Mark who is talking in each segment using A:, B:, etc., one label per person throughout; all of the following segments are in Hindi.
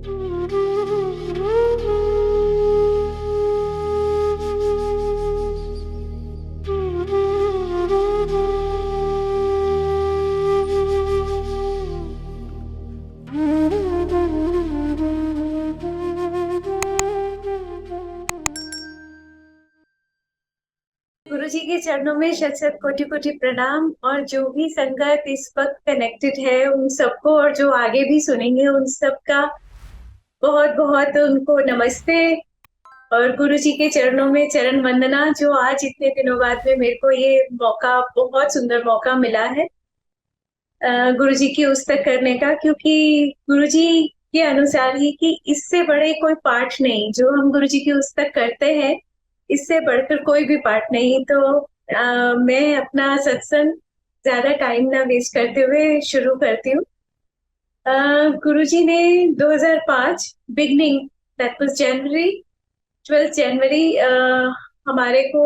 A: गुरु जी के चरणों में शत शत कोटि कोटि प्रणाम। और जो भी संगत इस वक्त कनेक्टेड है उन सबको, और जो आगे भी सुनेंगे उन सबका बहुत बहुत उनको नमस्ते। और गुरु जी के चरणों में चरण वंदना, जो आज इतने दिनों बाद में मेरे को ये मौका, बहुत सुंदर मौका मिला है गुरु जी की उस्तक करने का। क्योंकि गुरु जी के अनुसार ही कि इससे बड़े कोई पाठ नहीं, जो हम गुरु जी की उस्तक करते हैं इससे बढ़कर कोई भी पाठ नहीं। तो मैं अपना सत्संग ज्यादा टाइम ना वेस्ट करते हुए शुरू करती हूँ। गुरुजी ने 2005 बिगनिंग, दैट वाज जनवरी, 12 जनवरी, हमारे को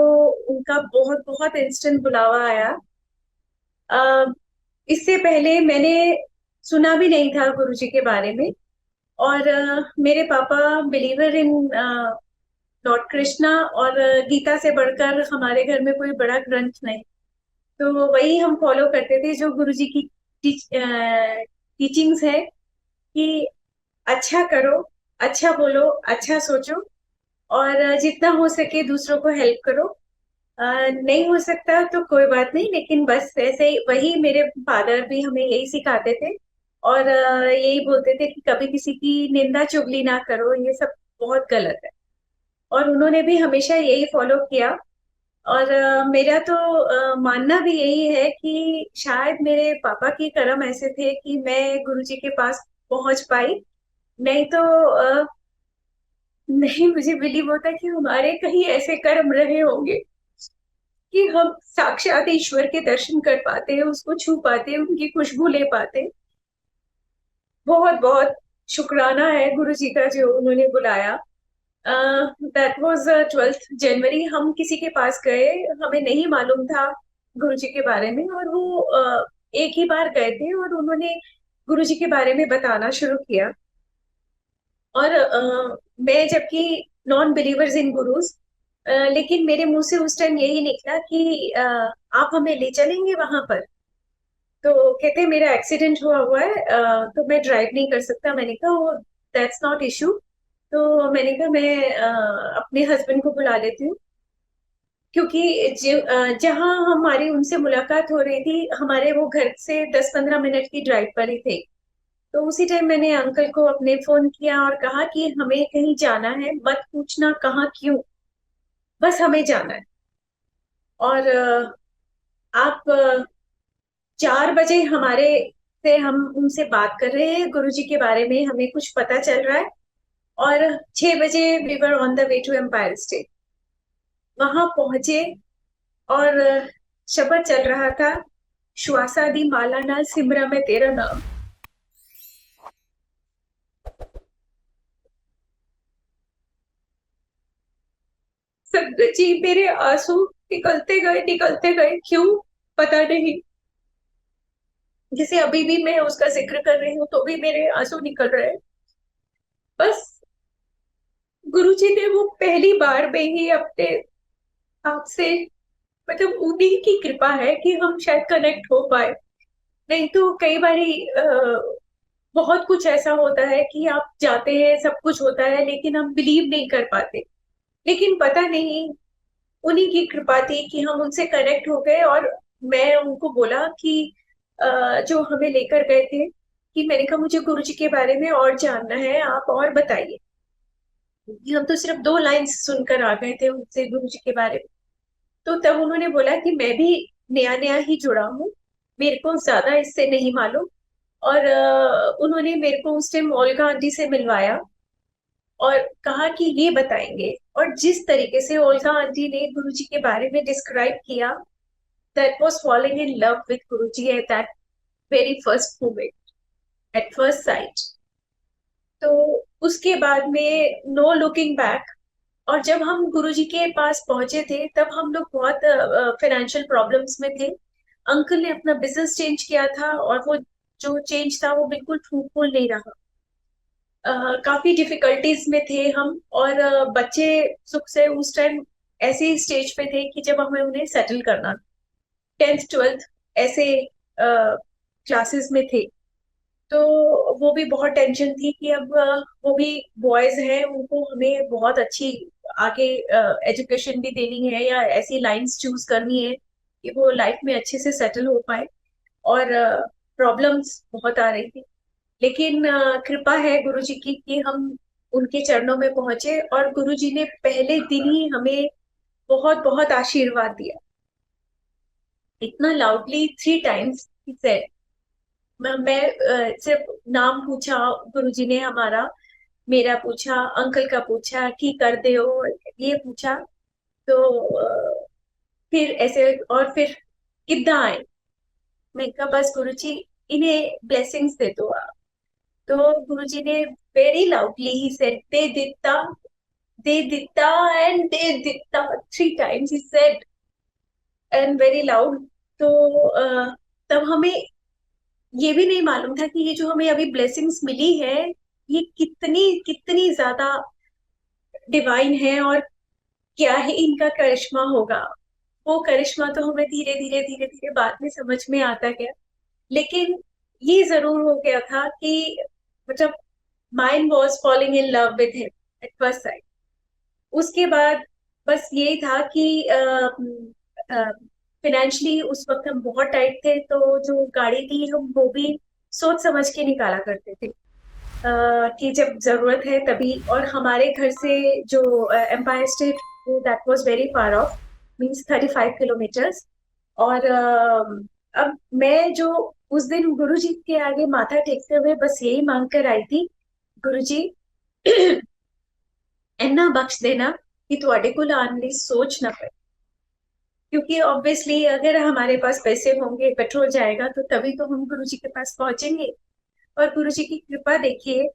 A: उनका बहुत बहुत इंस्टेंट बुलावा आया। अ, इससे पहले मैंने सुना भी नहीं था गुरुजी के बारे में। और मेरे पापा बिलीवर इन लॉर्ड कृष्णा, और गीता से बढ़कर हमारे घर में कोई बड़ा ग्रंथ नहीं। तो वही हम फॉलो करते थे, जो गुरुजी की टीचिंग्स है कि अच्छा करो, अच्छा बोलो, अच्छा सोचो, और जितना हो सके दूसरों को हेल्प करो। नहीं हो सकता तो कोई बात नहीं, लेकिन बस ऐसे ही, वही मेरे फादर भी हमें यही सिखाते थे। और यही बोलते थे कि कभी किसी की निंदा चुगली ना करो, ये सब बहुत गलत है। और उन्होंने भी हमेशा यही फॉलो किया। और मेरा तो मानना भी यही है कि शायद मेरे पापा के कर्म ऐसे थे कि मैं गुरुजी के पास पहुंच पाई। नहीं तो नहीं मुझे बिलीव होता कि हमारे कहीं ऐसे कर्म रहे होंगे कि हम साक्षात ईश्वर के दर्शन कर पाते हैं, उसको छू पाते हैं, उनकी खुशबू ले पाते। बहुत बहुत शुक्राना है गुरु जी का जो उन्होंने बुलाया। दैट वाज 12 जनवरी। हम किसी के पास गए, हमें नहीं मालूम था गुरु जी के बारे में, और वो एक ही बार गए थे और उन्होंने गुरु जी के बारे में बताना शुरू किया। और मैं जबकि नॉन बिलीवर्स इन गुरुज, लेकिन मेरे मुंह से उस टाइम यही निकला कि आप हमें ले चलेंगे वहां पर। तो कहते मेरा एक्सीडेंट हुआ हुआ है, तो मैं ड्राइव नहीं कर सकता। मैंने कहा दैट्स नॉट इशू। तो मैंने कहा मैं अपने हस्बैंड को बुला लेती हूँ। क्योंकि जहाँ हमारी उनसे मुलाकात हो रही थी, हमारे वो घर से 10-15 मिनट की ड्राइव पर ही थे। तो उसी टाइम मैंने अंकल को अपने फोन किया और कहा कि हमें कहीं जाना है, मत पूछना कहाँ क्यों, बस हमें जाना है। और आप 4 बजे हमारे से हम उनसे बात कर रहे हैं, गुरुजी के बारे में हमें कुछ पता चल रहा है। और 6 बजे we were on the way to Empire State. वहां पहुंचे और शब्द चल रहा था, श्वासा दी माला ना सिमरा में तेरा नाम। संगत जी, मेरे आंसू निकलते गए, क्यों पता नहीं। जैसे अभी भी मैं उसका जिक्र कर रही हूँ तो भी मेरे आंसू निकल रहे हैं। बस गुरुजी ने वो पहली बार में ही अपने आप से, मतलब उन्हीं की कृपा है कि हम शायद कनेक्ट हो पाए। नहीं तो कई बारी बहुत कुछ ऐसा होता है कि आप जाते हैं, सब कुछ होता है, लेकिन हम बिलीव नहीं कर पाते। लेकिन पता नहीं, उन्हीं की कृपा थी कि हम उनसे कनेक्ट हो गए। और मैं उनको बोला कि जो हमें लेकर गए थे, कि मैंने कहा मुझे गुरु जी के बारे में और जानना है, आप और बताइए। कि हम तो सिर्फ 2 लाइंस सुनकर आ गए थे उनसे गुरु जी के बारे में। तो तब उन्होंने बोला कि मैं भी नया नया ही जुड़ा हूँ, मेरे को ज्यादा इससे नहीं मालूम। और उन्होंने मेरे को उस टाइम ओल्गा आंटी से मिलवाया और कहा कि ये बताएंगे। और जिस तरीके से ओल्गा आंटी ने गुरुजी के बारे में डिस्क्राइब किया, that was following in love with Guruji at that very first moment, at first sight. तो उसके बाद में नो लुकिंग बैक। और जब हम गुरुजी के पास पहुंचे थे तब हम लोग बहुत फाइनेंशियल प्रॉब्लम्स में थे। अंकल ने अपना बिजनेस चेंज किया था, और वो जो चेंज था वो बिल्कुल फ्रूटफुल नहीं रहा। काफी डिफिकल्टीज में थे हम। और बच्चे सुख से उस टाइम ऐसे स्टेज पे थे कि जब हमें उन्हें सेटल करना, 10th 12th ऐसे क्लासेस में थे। तो वो भी बहुत टेंशन थी कि अब वो भी बॉयज हैं, उनको हमें बहुत अच्छी आगे एजुकेशन भी देनी है या ऐसी लाइंस चूज करनी है कि वो लाइफ में अच्छे से सेटल हो पाए। और प्रॉब्लम्स बहुत आ रही थी। लेकिन कृपा है गुरु जी की कि हम उनके चरणों में पहुंचे, और गुरु जी ने पहले दिन ही हमें बहुत बहुत आशीर्वाद दिया। इतना लाउडली 3 टाइम्स सेड। मैं सिर्फ नाम पूछा गुरुजी ने हमारा, मेरा पूछा, अंकल का पूछा कि कर दे हो, ये पूछा। तो फिर ऐसे, और फिर किद्दा आए। मैं कहा बस गुरुजी इन्हें ब्लेसिंग्स दे दो आप। तो गुरुजी ने वेरी लाउडली ही सेड, दे दिता एंड दे दिता, 3 times he said, and very loud. तो तब हमें ये भी नहीं मालूम था कि ये जो हमें अभी ब्लेसिंग्स मिली है, ये कितनी कितनी ज्यादा डिवाइन है, और क्या ही इनका करिश्मा होगा। वो करिश्मा तो हमें धीरे धीरे धीरे धीरे बाद में समझ में आता गया। लेकिन ये जरूर हो गया था कि मतलब mind was falling in love with him at first sight. उसके बाद बस यही था कि फाइनेंशियली उस वक्त हम बहुत टाइट थे, तो जो गाड़ी थी हम वो भी सोच समझ के निकाला करते थे कि जब जरूरत है तभी। और हमारे घर से जो Empire State, that was very far off, means 35 kilometres. और अब मैं जो उस दिन गुरु जी के आगे माथा टेकते हुए बस यही मांग कर आई थी, गुरु जी इन्ना बख्श देना कि ਤੁਹਾਡੇ ਕੋਲ आने ਦੀ सोच ना पड़े। क्योंकि ऑब्वियसली अगर हमारे पास पैसे होंगे, पेट्रोल जाएगा, तो तभी तो हम गुरु जी के पास पहुंचेंगे। और गुरु जी की कृपा देखिए,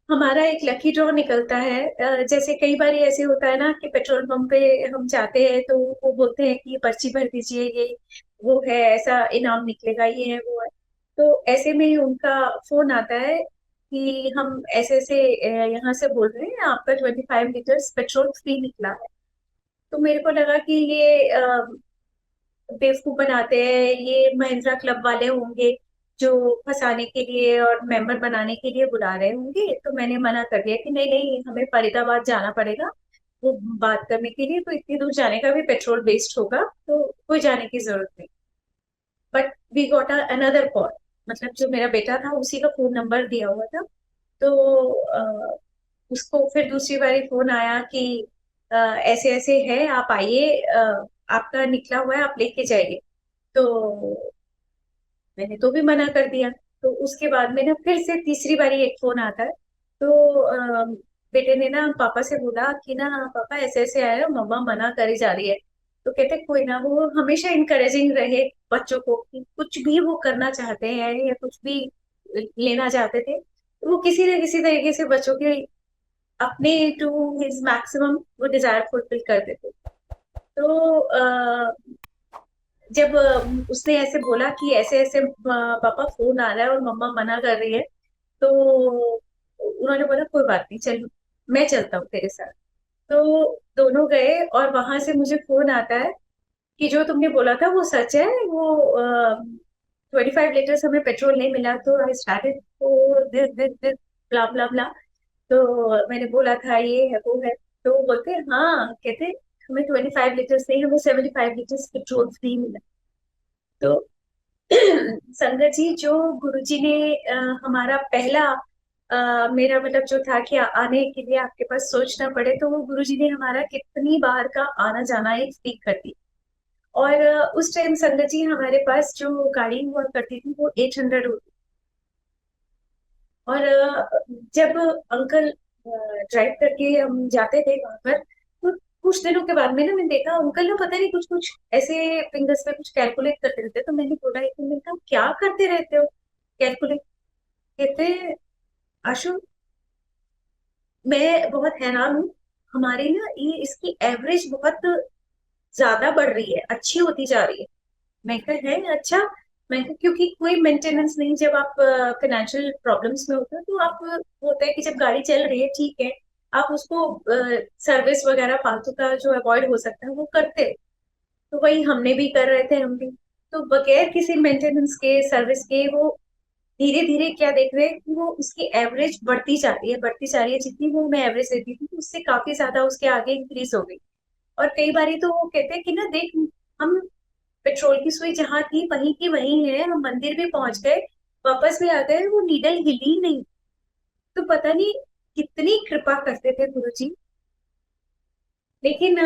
A: हमारा एक लकी ड्रॉ निकलता है। जैसे कई बार ऐसे होता है ना कि पेट्रोल पंप पे हम जाते हैं तो वो बोलते हैं कि ये पर्ची भर दीजिए, ये वो है, ऐसा इनाम निकलेगा, ये है वो है। तो ऐसे में ही उनका फोन आता है कि हम ऐसे ऐसे यहाँ से बोल रहे हैं, आपका 25 लीटर्स पेट्रोल फ्री निकला है। तो मेरे को लगा कि ये बेवकूफ बनाते हैं, ये महिंद्रा क्लब वाले होंगे जो फंसाने के लिए और मेंबर बनाने के लिए बुला रहे होंगे। तो मैंने मना कर दिया कि नहीं नहीं, हमें फरीदाबाद जाना पड़ेगा वो बात करने के लिए, तो इतनी दूर जाने का भी पेट्रोल वेस्ट होगा, तो कोई जाने की जरूरत नहीं। But we got another call, मतलब जो मेरा बेटा था उसी का फोन नंबर दिया हुआ था। तो उसको फिर दूसरी बारी फोन आया कि ऐसे ऐसे है, आप आइए, आपका निकला हुआ है, आप लेके जाइए। तो मैंने तो भी मना कर दिया। तो उसके बाद में ना फिर से तीसरी बारी एक फोन आता है। तो बेटे ने ना पापा से बोला कि ना पापा ऐसे ऐसे आया, मम्मा मना करी जा रही है। तो कहते कोई ना, वो हमेशा इनकरेजिंग रहे बच्चों को कि कुछ भी वो करना चाहते हैं या कुछ भी लेना चाहते थे, तो वो किसी न किसी तरीके से बच्चों के अपने टू हिज मैक्सिमम वो डिजायर फुलफिल कर देते। तो जब उसने ऐसे बोला कि ऐसे ऐसे पापा फोन आ रहा है और मम्मा मना कर रही है, तो उन्होंने बोला कोई बात नहीं, चल मैं चलता हूँ तेरे साथ। तो दोनों गए, और वहां से मुझे फोन आता है कि जो तुमने बोला था वो सच है, वो 25 लीटर्स हमें पेट्रोल नहीं मिला। तो I started this this this blah blah blah. तो मैंने बोला था ये है वो है। तो वो बोलते हाँ, कहते हमें 25 लीटर्स नहीं, हमें 75 लीटर्स पेट्रोल फ्री मिला। तो संगत जी, जो गुरुजी ने हमारा पहला मेरा मतलब जो था कि आने के लिए आपके पास सोचना पड़े, तो वो गुरुजी ने हमारा कितनी बार का आना जाना एक स्पीक कर दी। और उस टाइम संगत जी हमारे पास जो गाड़ी हुआ करती थी वो 800 होती। और जब अंकल ड्राइव करके हम जाते थे वहां पर, तो कुछ दिनों के बाद में ना मैंने देखा अंकल ना पता नहीं कुछ कुछ ऐसे फिंगर्स पे कुछ कैलकुलेट करते रहते। तो मैंने बोला एक दिन, मैंने कहा क्या करते रहते हो कैलकुलेट? कहते आशु, मैं बहुत हैरान हूँ, हमारी ना ये इसकी एवरेज बहुत ज्यादा बढ़ रही है, अच्छी होती जा रही है। मैं कहा है अच्छा, क्योंकि कोई मेंटेनेंस नहीं, जब आप फाइनेंशियल प्रॉब्लम्स में होते हो तो आप होता है कि जब गाड़ी चल रही है ठीक है, आप उसको सर्विस वगैरह फालतू का जो अवॉइड हो सकता है वो करते हैं। तो वही हमने भी कर रहे थे, हम भी तो बगैर किसी मेंटेनेंस के, सर्विस के, वो धीरे धीरे क्या देख रहे हैं कि वो उसकी एवरेज बढ़ती जा रही है, बढ़ती जा रही है। जितनी वो मैं एवरेज देती थी उससे काफी ज्यादा उसके आगे इंक्रीज हो गई। और कई बारी तो वो कहते हैं कि ना देख, हम पेट्रोल की सुई जहाँ थी वहीं की वहीं है, हम मंदिर भी पहुंच गए, वापस भी आ गए, वो नीडल हिली नहीं। तो पता नहीं कितनी कृपा करते थे गुरु जी। लेकिन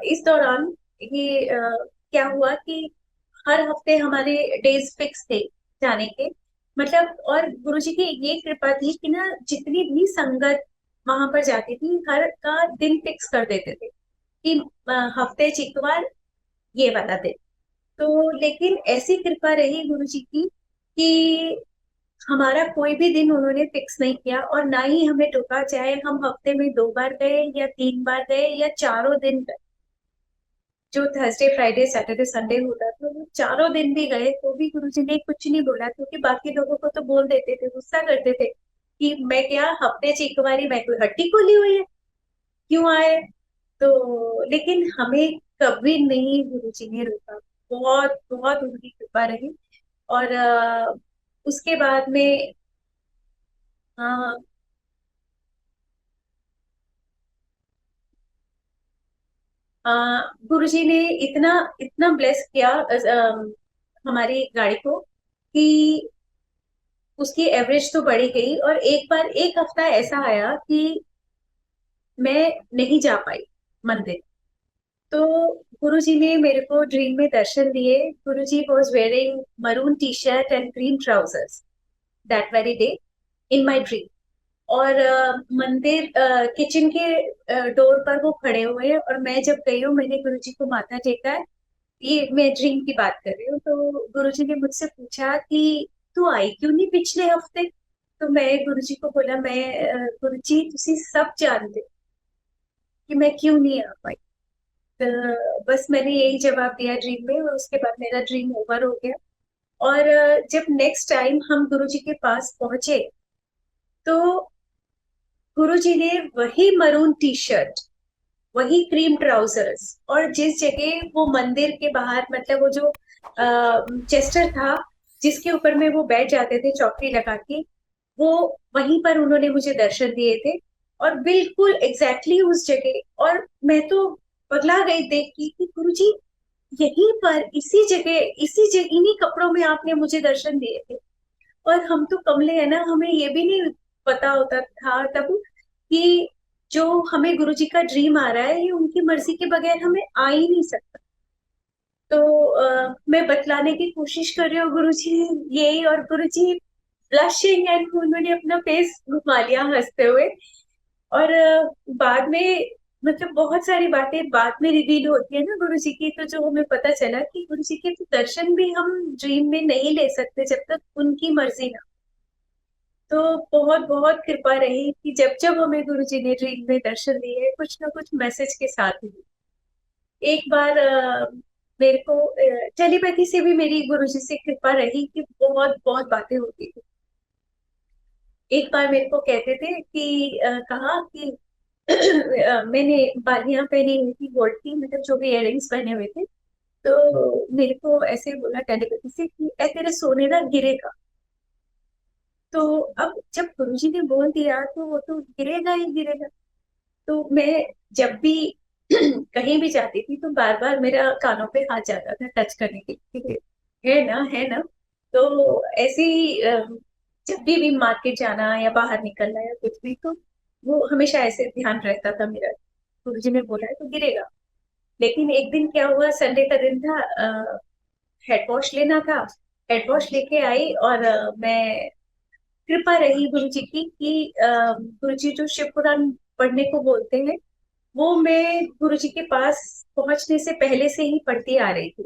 A: इस दौरान ये क्या हुआ कि हर हफ्ते हमारे डेज फिक्स थे जाने के, मतलब। और गुरुजी की ये कृपा थी कि ना जितनी भी संगत वहां पर जाती थी हर का दिन फिक्स कर देते थे कि हफ्ते चिकवार ये वाला दिन। तो लेकिन ऐसी कृपा रही गुरुजी की कि हमारा कोई भी दिन उन्होंने फिक्स नहीं किया और ना ही हमें टोका, चाहे हम हफ्ते में 2 बार गए या 3 बार गए या चारों दिन गए। जो थर्सडे फ्राइडे सैटरडे संडे होता था वो चारों दिन भी गए तो भी गुरुजी ने कुछ नहीं बोला, क्योंकि बाकी लोगों को तो बोल देते थे, गुस्सा करते थे कि मैं क्या हफ्ते से एक बारी मैं कोई हट्टी खोली हुई है, क्यों आए। तो लेकिन हमें कभी नहीं गुरुजी ने रोका। बहुत बहुत उनकी कृपा रही। और उसके बाद में अ, अ, गुरुजी ने इतना इतना ब्लेस किया हमारी गाड़ी को कि उसकी एवरेज तो बढ़ी गई। और एक बार एक हफ्ता ऐसा आया कि मैं नहीं जा पाई मंदिर। तो गुरुजी ने मेरे को ड्रीम में दर्शन दिए। Guruji was wearing maroon T shirt and green trousers that very day in my dream. और मंदिर किचन के डोर पर वो खड़े हुए हैं और मैं जब गई हूँ मैंने गुरुजी को माथा टेका है। ये मैं ड्रीम की बात कर रही हूँ। तो गुरुजी ने मुझसे पूछा कि तू आई क्यों नहीं पिछले हफ्ते। तो मैं गुरुजी को बोला, मैं गुरुजी तुसी सब जानते हो कि मैं क्यों नहीं आ पाई। बस मैंने यही जवाब दिया ड्रीम में और उसके बाद मेरा ड्रीम ओवर हो गया। और जब नेक्स्ट टाइम हम गुरुजी के पास पहुंचे तो गुरुजी ने वही मरून टी शर्ट, वही क्रीम ट्राउजर्स, और जिस जगह वो मंदिर के बाहर, मतलब वो जो चेस्टर था जिसके ऊपर में वो बैठ जाते थे चौकड़ी लगा के, वो वहीं पर उन्होंने मुझे दर्शन दिए थे। और बिल्कुल एग्जैक्टली उस जगह। और मैं तो पगला गई देख के कि गुरुजी यहीं पर इसी जगह इन्हीं कपड़ों में आपने मुझे दर्शन दिए थे। और हम तो कमले है ना, हमें ये भी नहीं पता होता था तब कि जो हमें गुरुजी का ड्रीम आ रहा है ये उनकी मर्जी के बगैर हमें आ ही नहीं सकता। तो मैं बतलाने की कोशिश कर रही हूँ गुरुजी यही। और गुरुजी ब्लशिंग एंड उन्होंने अपना फेस घुमा लिया हंसते हुए। और बाद में, मतलब बहुत सारी बातें बाद में रिवील होती है ना गुरुजी की, तो जो हमें पता चला कि गुरुजी के तो दर्शन भी हम ड्रीम में नहीं ले सकते जब तक उनकी मर्जी ना। तो बहुत बहुत कृपा रही कि जब जब हमें गुरुजी ने ड्रीम में दर्शन दिए कुछ ना कुछ मैसेज के साथ ही। एक बार मेरे को टेलीपैथी से भी मेरी गुरुजी से कृपा रही कि बहुत बहुत बातें होती थी। एक बार मेरे को कहते थे कि कहा कि मैंने बालियां पहनी हुई थी गोल्ड की, मतलब जो भी इयररिंग्स पहने हुए थे। तो मेरे को ऐसे बोला टेलीपैथी से कि ऐ तेरे सोने ना गिरेगा। तो अब जब गुरुजी ने बोल दिया तो वो तो गिरेगा ही गिरेगा। तो मैं जब भी कहीं भी जाती थी तो बार बार मेरा कानों पे हाथ जाता था टच करने के लिए, है ना, है ना। तो ऐसे ही जब भी मार्केट जाना या बाहर निकलना या कुछ भी, तो वो हमेशा ऐसे ध्यान रहता था मेरा, गुरुजी ने बोला है तो गिरेगा। लेकिन एक दिन क्या हुआ, संडे का दिन था, हेड वॉश लेना था। हेड वॉश लेके आई और मैं, कृपा रही गुरु जी की कि गुरु जी जो शिव पुराण पढ़ने को बोलते हैं वो मैं गुरु जी के पास पहुंचने से पहले से ही पढ़ती आ रही थी।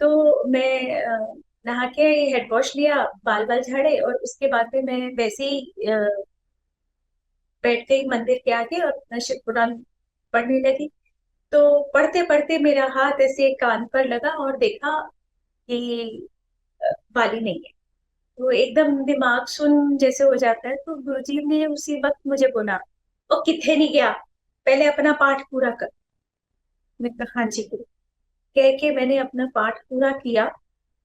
A: तो मैं नहा के हेड वॉश लिया, बाल बाल झाड़े और उसके बाद में मैं वैसे ही बैठ गई मंदिर के आगे और अपना शिव पुराण पढ़ने लगी। तो पढ़ते पढ़ते मेरा हाथ ऐसे कान पर लगा और देखा कि वाली नहीं है। तो एकदम दिमाग सुन जैसे हो जाता है। तो गुरुजी ने उसी वक्त मुझे बोला, ओ किथे नहीं गया, पहले अपना पाठ पूरा कर। मैंने कहा हाँ जी गुरु। कह के मैंने अपना पाठ पूरा किया।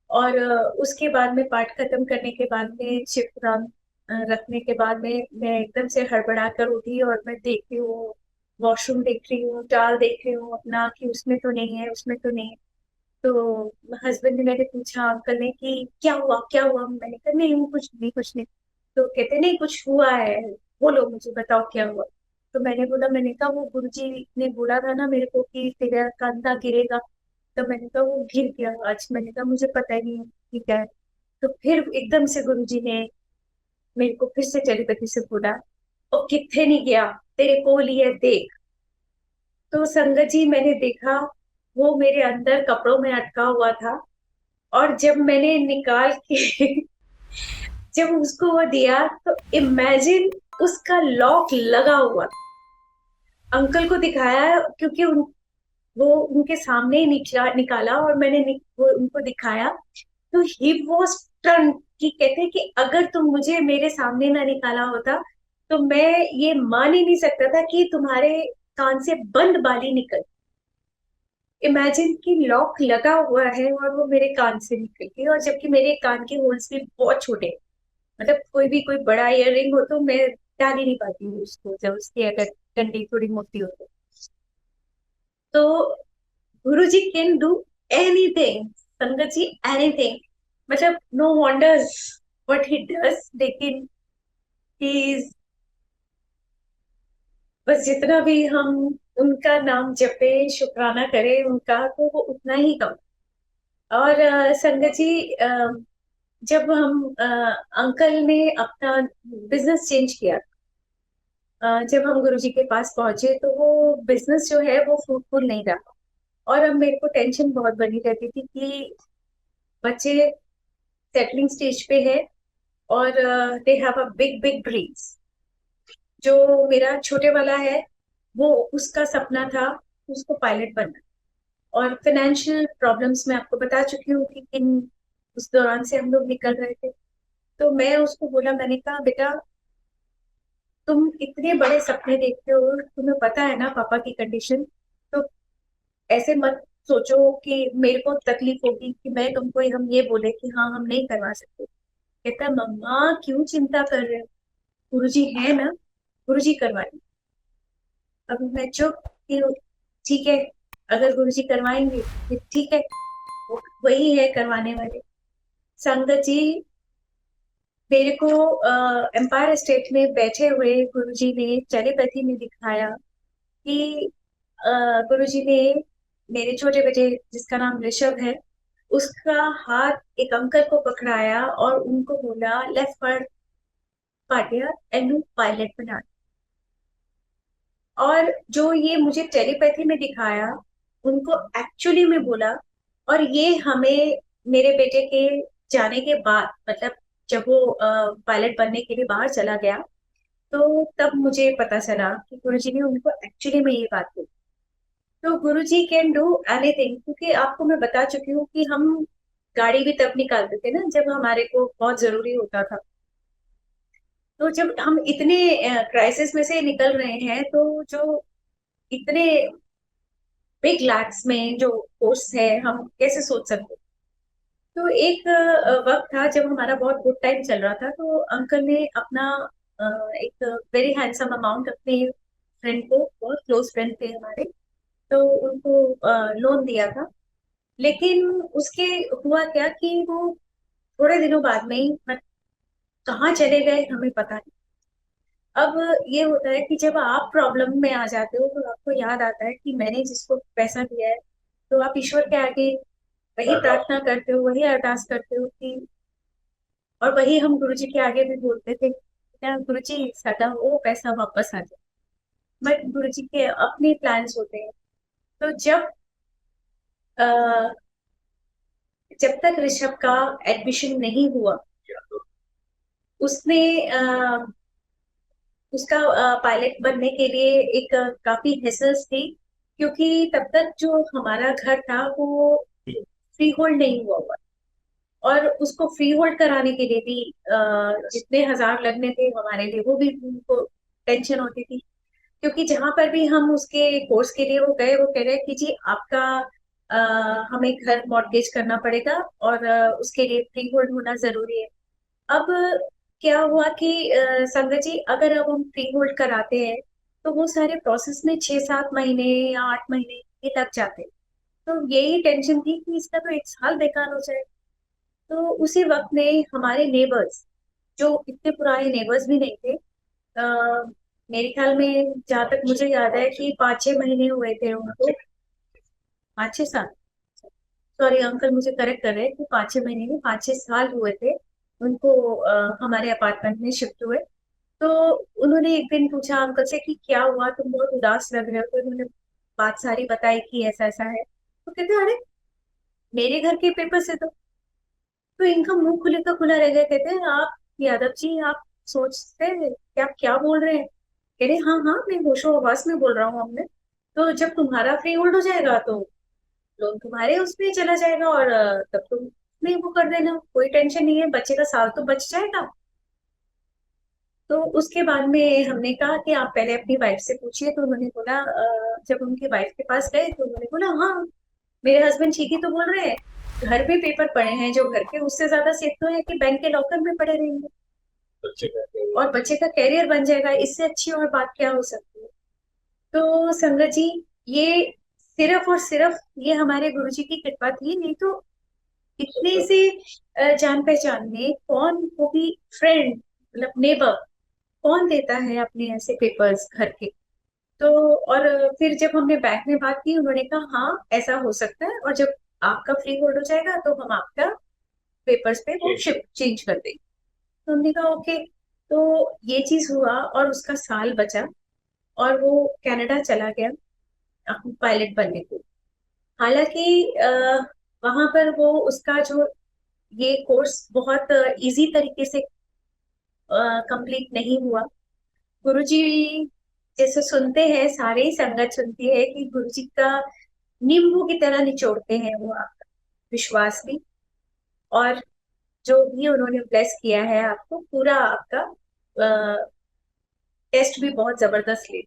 A: और उसके बाद में पाठ खत्म करने के बाद में शिव पुराण रखने के बाद में मैं एकदम से हड़बड़ा कर उठी और मैं देख रही हूँ, वॉशरूम देख रही हूँ, टाल देख रही हूँ अपना कि उसमें तो नहीं है, उसमें तो नहीं है। तो हस्बैंड ने मेरे पूछा, अंकल ने, कि क्या हुआ क्या हुआ। मैंने कहा नहीं कुछ नहीं कुछ नहीं। तो कहते नहीं कुछ हुआ है, बोलो मुझे बताओ क्या हुआ। तो मैंने बोला, मैंने कहा वो गुरुजी ने बोला था ना मेरे को कि तेरा कंधा गिरेगा। तो मैंने कहा वो गिर गया आज। मैंने कहा मुझे पता ही नहीं कि क्या है। तो फिर एकदम से गुरुजी ने मेरे को फिर से टेलीपैथी से बोला, ओ किथे नहीं गया, तेरे कोल ही है देख। तो संगत जी मैंने देखा, वो मेरे अंदर कपड़ों में अटका हुआ था। और जब मैंने निकाल के जब उसको वो दिया, तो इमेजिन उसका लॉक लगा हुआ। अंकल को दिखाया क्योंकि वो उनके सामने ही निकाला और मैंने वो उनको दिखाया। तो ही वाज टर्न, कि कहते हैं कि अगर तुम मुझे मेरे सामने ना निकाला होता तो मैं ये मान ही नहीं सकता था कि तुम्हारे कान से बंद बाली निकल। इमेजिन कि लॉक लगा हुआ है और वो मेरे कान से निकल गई, और जबकि मेरे कान के होल्स भी बहुत छोटे हैं। मतलब कोई बड़ा इयर रिंग हो तो मैं डाल ही नहीं पाती हूँ उसको, जब उसकी अगर डंडी थोड़ी मोटी हो तो। गुरु जी can do anything, Sangat ji anything. मतलब no wonder what he does, लेकिन ही, बस जितना भी हम उनका नाम जपे, शुक्राना करें उनका, तो वो उतना ही कम। और संगत जी, जब हम अंकल ने अपना बिजनेस चेंज किया, जब हम गुरुजी के पास पहुंचे तो वो बिजनेस जो है वो फ्रूटफुल नहीं रहा। और अब मेरे को टेंशन बहुत बनी रहती थी कि बच्चे सेटलिंग स्टेज पे है और they have a big big dreams. जो मेरा छोटे वाला है, वो उसका सपना था उसको पायलट बनना। और फाइनेंशियल प्रॉब्लम्स मैं आपको बता चुकी हूँ कि किन उस दौरान से हम लोग निकल रहे थे। तो मैं उसको बोला, मैंने कहा बेटा, तुम इतने बड़े सपने देखते हो, तुम्हें पता है ना पापा की कंडीशन। तो ऐसे मत सोचो कि मेरे को तकलीफ होगी कि मैं तुमको हम ये बोले कि हाँ हम नहीं करवा सकते। कहता मम्मा क्यों चिंता कर रहे हो, गुरुजी है ना, गुरुजी करवाएंगे। अब मैं चुप कि ठीक है, अगर गुरुजी करवाएंगे फिर ठीक है, वही है करवाने वाले। संगत जी, मेरे को एम्पायर स्टेट में बैठे हुए गुरुजी ने टेलीपैथी में दिखाया कि गुरुजी ने मेरे छोटे बेटे जिसका नाम ऋषभ है, उसका हाथ एक अंकल को पकड़ाया और उनको बोला लेफ्ट पर पाटिया एंड पायलट बना। और जो ये मुझे टेलीपैथी में दिखाया, उनको एक्चुअली में बोला। और ये हमें मेरे बेटे के जाने के बाद, मतलब जब वो पायलट बनने के लिए बाहर चला गया, तो तब मुझे पता चला कि गुरुजी ने उनको एक्चुअली में ये बात बोली। तो गुरुजी कैन डू एनीथिंग, क्योंकि आपको मैं बता चुकी हूँ कि हम गाड़ी भी तब निकालते थे ना जब हमारे को बहुत जरूरी होता था। तो जब हम इतने क्राइसिस में से निकल रहे हैं, तो जो इतने बिग लैक्स में जो कोर्स है, हम कैसे सोच सकते। तो एक वक्त था जब हमारा बहुत गुड टाइम चल रहा था, तो अंकल ने अपना अ, एक वेरी हैंडसम अमाउंट अपने फ्रेंड को, बहुत क्लोज फ्रेंड थे हमारे, तो उनको लोन दिया था। लेकिन उसके हुआ क्या कि वो थोड़े दिनों बाद में ही कहाँ चले गए हमें पता नहीं। अब ये होता है कि जब आप प्रॉब्लम में आ जाते हो तो आपको याद आता है कि मैंने जिसको पैसा दिया है, तो आप ईश्वर के आगे वही प्रार्थना करते हो, वही अरदास करते हो कि, और वही हम गुरुजी के आगे भी बोलते थे, क्या गुरुजी साਡਾ वो पैसा वापस आ जाए। बट गुरुजी के अपने प्लान्स होते हैं। तो अ, जब तक ऋषभ का एडमिशन नहीं हुआ, उसने उसका पायलट बनने के लिए एक काफी हेसल्स थी, क्योंकि तब तक जो हमारा घर था वो फ्री होल्ड नहीं हुआ हुआ। और उसको फ्री होल्ड कराने के लिए भी जितने हजार लगने थे हमारे लिए, वो भी उनको टेंशन होती थी। क्योंकि जहां पर भी हम उसके कोर्स के लिए वो गए, वो कह रहे हैं कि जी आपका अ, हमें घर मॉर्गेज करना पड़ेगा और उसके लिए फ्री होल्ड होना जरूरी है। अब क्या हुआ कि संगत जी, अगर अब हम फ्री होल्ड कराते हैं तो वो सारे प्रोसेस में 6-7 महीने या 8 महीने ये लग जाते हैं। तो यही टेंशन थी कि इसका तो 1 साल बेकार हो जाए। तो उसी वक्त में हमारे नेबर्स, जो इतने पुराने नेबर्स भी नहीं थे, मेरे ख्याल में जहां तक मुझे याद है कि 5-6 महीने हुए थे उनको, 5-6 साल, सॉरी अंकल मुझे करेक्ट कर रहे हैं कि 5-6 महीने नहीं, 5-6 साल हुए थे उनको हमारे अपार्टमेंट में शिफ्ट हुए। तो उन्होंने एक दिन पूछा अंकल से कि क्या हुआ, तुम बहुत उदास लग रहे हो। तो उन्होंने बात सारी बताई कि ऐसा ऐसा है। तो कहते अरे मेरे घर के पेपर से तो इनका मुंह खुले का खुला रह गया। कहते हैं आप यादव जी, आप सोचते हैं कि आप क्या बोल रहे हैं। कह रहे हाँ हाँ, मैं होशो हवास में बोल रहा हूँ हमने। तो जब तुम्हारा फ्री होल्ड हो जाएगा तो लोन तुम्हारे उसमें चला जाएगा, और तब तुम नहीं वो कर देना, कोई टेंशन नहीं है, बच्चे का साल तो बच जाएगा। तो उसके बाद में हमने कहा कि आप पहले अपनी वाइफ से पूछिए। तो उन्होंने बोला जब उनकी वाइफ के पास गए तो उन्होंने बोला हाँ, मेरे हस्बैंड ठीक ही तो बोल रहे हैं, घर पे पेपर पड़े हैं जो घर के, उससे ज्यादा सेफ तो है कि बैंक के लॉकर में पड़े रहेंगे और बच्चे का कैरियर बन जाएगा। इससे अच्छी और बात क्या हो सकती है। तो संगत जी, ये सिर्फ और सिर्फ ये हमारे गुरुजी की कृपा थी, नहीं तो इतने से जान पहचान में कौन, वो भी फ्रेंड मतलब नेबर, कौन देता है अपने ऐसे पेपर्स घर के। तो और फिर जब हमने बैंक में बात की, उन्होंने कहा हाँ ऐसा हो सकता है, और जब आपका फ्री होल्ड हो जाएगा तो हम आपका पेपर्स पे वो शिफ्ट चेंज कर देंगे। तो हमने कहा ओके। तो ये चीज हुआ और उसका साल बचा और वो कनाडा चला गया पायलट बनने को। हालांकि वहां पर वो उसका जो ये कोर्स बहुत इजी तरीके से कंप्लीट नहीं हुआ। गुरुजी जैसे सुनते हैं, सारे ही संगत सुनती है कि गुरुजी का नींबू की तरह निचोड़ते हैं वो आपका विश्वास भी, और जो भी उन्होंने ब्लेस किया है आपको, पूरा आपका टेस्ट भी बहुत जबरदस्त ले।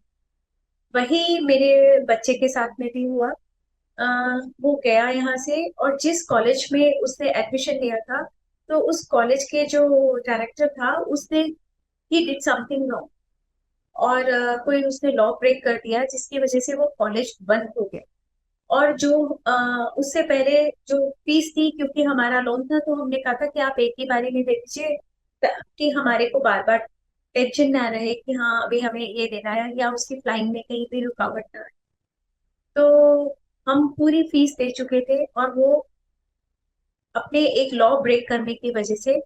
A: वही मेरे बच्चे के साथ में भी हुआ। अ, वो गया यहाँ से, और जिस कॉलेज में उसने एडमिशन लिया था, तो उस कॉलेज के जो डायरेक्टर था उसने ही डिड समथिंग रॉन्ग, और कोई उसने लॉ ब्रेक कर दिया जिसकी वजह से वो कॉलेज बंद हो गया। और जो उससे पहले जो फीस थी, क्योंकि हमारा लोन था, तो हमने कहा था कि आप एक ही बारी में दे दीजिए कि हमारे को बार बार टेंशन ना रहे कि हाँ अभी हमें ये देना है, या उसकी फ्लाइंग में कहीं भी रुकावट ना आए। तो हम पूरी फीस दे चुके थे, और वो अपने एक लॉ ब्रेक करने की वजह से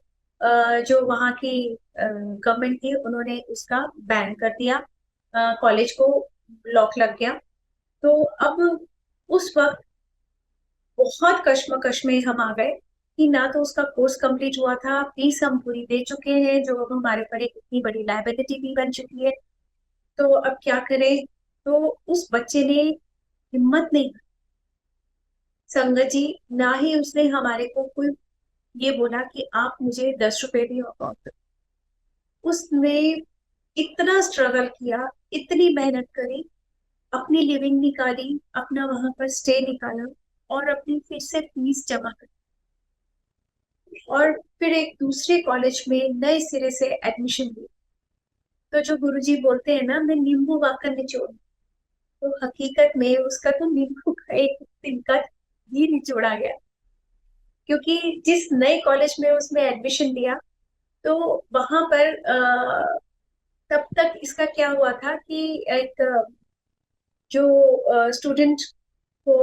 A: जो वहाँ की गवर्नमेंट थी, उन्होंने उसका बैन कर दिया, कॉलेज को लॉक लग गया। तो अब उस वक्त बहुत कश्मकश में हम आ गए कि ना तो उसका कोर्स कंप्लीट हुआ था, फीस हम पूरी दे चुके हैं जो अब हमारे पर एक इतनी बड़ी लायबिलिटी भी बन चुकी है। तो अब क्या करें। तो उस बच्चे ने हिम्मत नहीं, संगत जी, ना ही उसने हमारे को कोई ये बोला कि आप मुझे 10 रुपए भी अकाउंट। उसने इतना स्ट्रगल किया, इतनी मेहनत करी, अपनी लिविंग निकाली, अपना वहां पर स्टे निकाला, और अपनी फिर से फीस जमा करी, और फिर एक दूसरे कॉलेज में नए सिरे से एडमिशन ली। तो जो गुरुजी बोलते हैं ना, मैं नींबू वाकर निचोड़, तो हकीकत में उसका तो नींबू का एक तिनका ही निचोड़ा गया। क्योंकि जिस नए कॉलेज में उसने एडमिशन लिया, तो वहां पर तब तक इसका क्या हुआ था कि एक जो स्टूडेंट को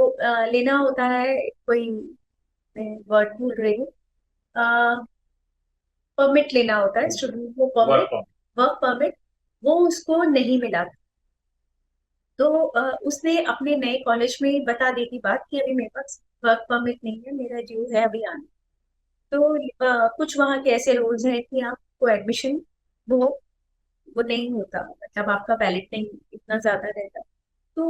A: लेना होता है, कोई वर्ड भूल रही हूँ, परमिट लेना होता है स्टूडेंट को, परमिट, वर्क परमिट, वो उसको नहीं मिला था। तो उसने अपने नए कॉलेज में बता दी थी बात कि अभी मेरे पास वर्क परमिट नहीं है, मेरा ड्यू है अभी आने। तो कुछ वहाँ के ऐसे रूल्स हैं कि आपको एडमिशन वो वो नहीं होता, मतलब आपका वैलिड नहीं इतना ज्यादा रहता। तो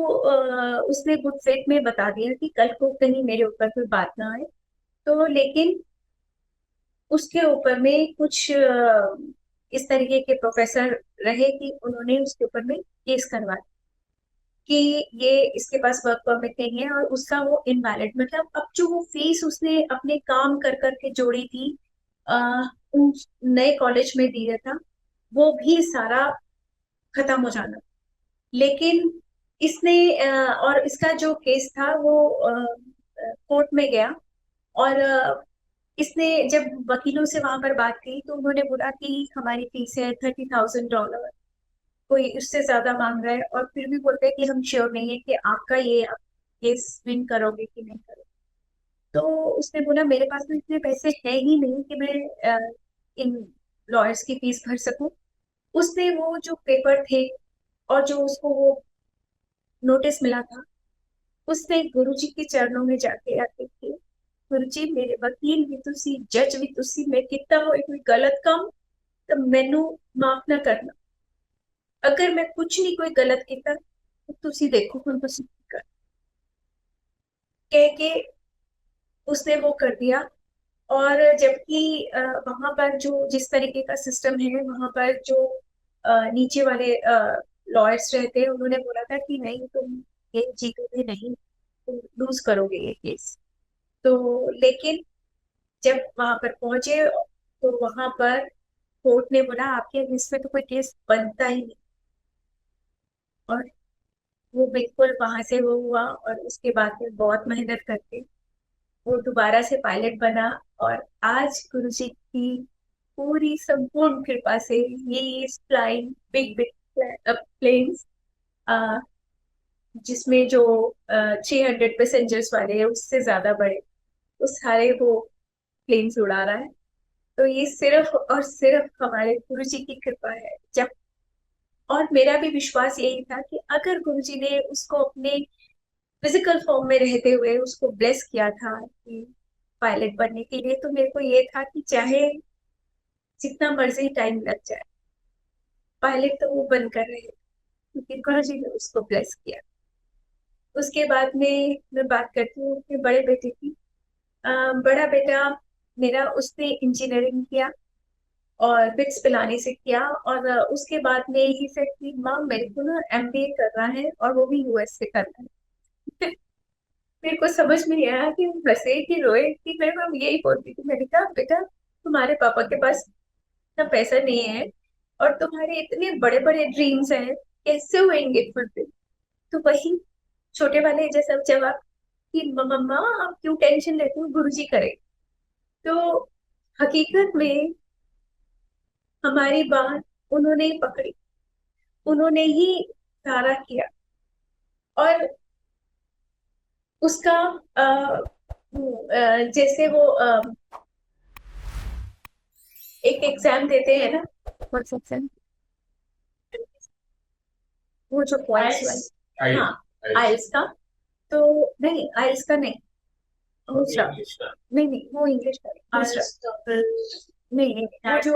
A: उसने गुड फेथ में बता दिया कि कल को कहीं मेरे ऊपर कोई बात ना आए। तो लेकिन उसके ऊपर में कुछ इस तरीके के प्रोफेसर रहे कि उन्होंने उसके ऊपर में केस करवा कि ये इसके पास वर्क परमिट नहीं है, और उसका वो इनवैलिड, मतलब अब जो वो फीस उसने अपने काम कर करके जोड़ी थी, आ, उन नए कॉलेज में दिया था, वो भी सारा खत्म हो जाना। लेकिन इसने और इसका जो केस था वो कोर्ट में गया, और इसने जब वकीलों से वहां पर बात की तो उन्होंने बोला कि हमारी फीस है $30,000, कोई उससे ज्यादा मांग रहा है और फिर भी बोलते हैं कि हम श्योर नहीं है कि आपका ये केस विन करोगे कि नहीं करोगे। तो उसने बोला मेरे पास तो इतने पैसे है ही नहीं कि मैं इन लॉयर्स की फीस भर सकूं। उसने वो जो पेपर थे और जो उसको वो नोटिस मिला था, उसने गुरुजी के चरणों में जाके आके थे, गुरुजी मेरे वकील भी तुसी, जज भी तुसी, मैं कितना होए कोई गलत काम तो मैनू माफ ना करना। अगर मैं कुछ नहीं कोई गलत किया तो तुसी देखो हुण तुसी की कर, कह के उसने वो कर दिया। और जबकि वहां पर जो जिस तरीके का सिस्टम है वहां पर जो नीचे वाले लॉयर्स रहते हैं, उन्होंने बोला था कि नहीं तुम ये जीतोगे नहीं, तुम लूज करोगे ये केस। तो लेकिन जब वहां पर पहुंचे तो वहां पर कोर्ट ने बोला आपके अगेंस्ट में तो कोई केस बनता ही नहीं। और वो बिल्कुल वहां से वो हुआ, और उसके बाद में बहुत मेहनत करके वो दोबारा से पायलट बना। और आज गुरुजी की पूरी संपूर्ण कृपा से ये is flying big big planes, जिसमें जो 300 पैसेंजर्स वाले हैं उससे ज्यादा बड़े, वो सारे वो प्लेन्स उड़ा रहा है। तो ये सिर्फ और सिर्फ हमारे गुरु जी की कृपा है। जब और मेरा भी विश्वास यही था कि अगर गुरु जी ने उसको अपने फिजिकल फॉर्म में रहते हुए उसको ब्लेस किया था कि पायलट बनने के लिए, तो मेरे को ये था कि चाहे जितना मर्जी टाइम लग जाए, पायलट तो वो बनकर रहे, क्योंकि गुरु जी ने उसको ब्लेस किया। उसके बाद में मैं बात करती हूँ अपने बड़े बेटे की। बड़ा बेटा मेरा, उसने इंजीनियरिंग किया और बिट्स पिलाने से किया, और उसके बाद में ही सेड कि माँ मेरे को ना एमबीए करना है और वो भी यूएस से करना है। मेरे को समझ में नहीं आया कि हम हंसे कि रोए, कि मेरे को यही बोलती थी। मैंने कहा बेटा तुम्हारे पापा के पास इतना पैसा नहीं है और तुम्हारे इतने बड़े बड़े ड्रीम्स हैं, कैसे होंगे फुलफिल। तो वही छोटे वाले जैसा जवाब कि मम्मा आप क्यों टेंशन लेते हो, गुरुजी करे। तो हकीकत में हमारी बात उन्होंने ही पकड़ी, उन्होंने ही सारा किया। और उसका जैसे वो एक एग्जाम देते हैं ना, कौन सा एग्जाम, वो जो पॉइंट्स वाले, हाँ आइल्स का। तो नहीं आइल्स का नहीं, दूसरा, नहीं नहीं वो इंग्लिश का दूसरा, नहीं नहीं वो जो,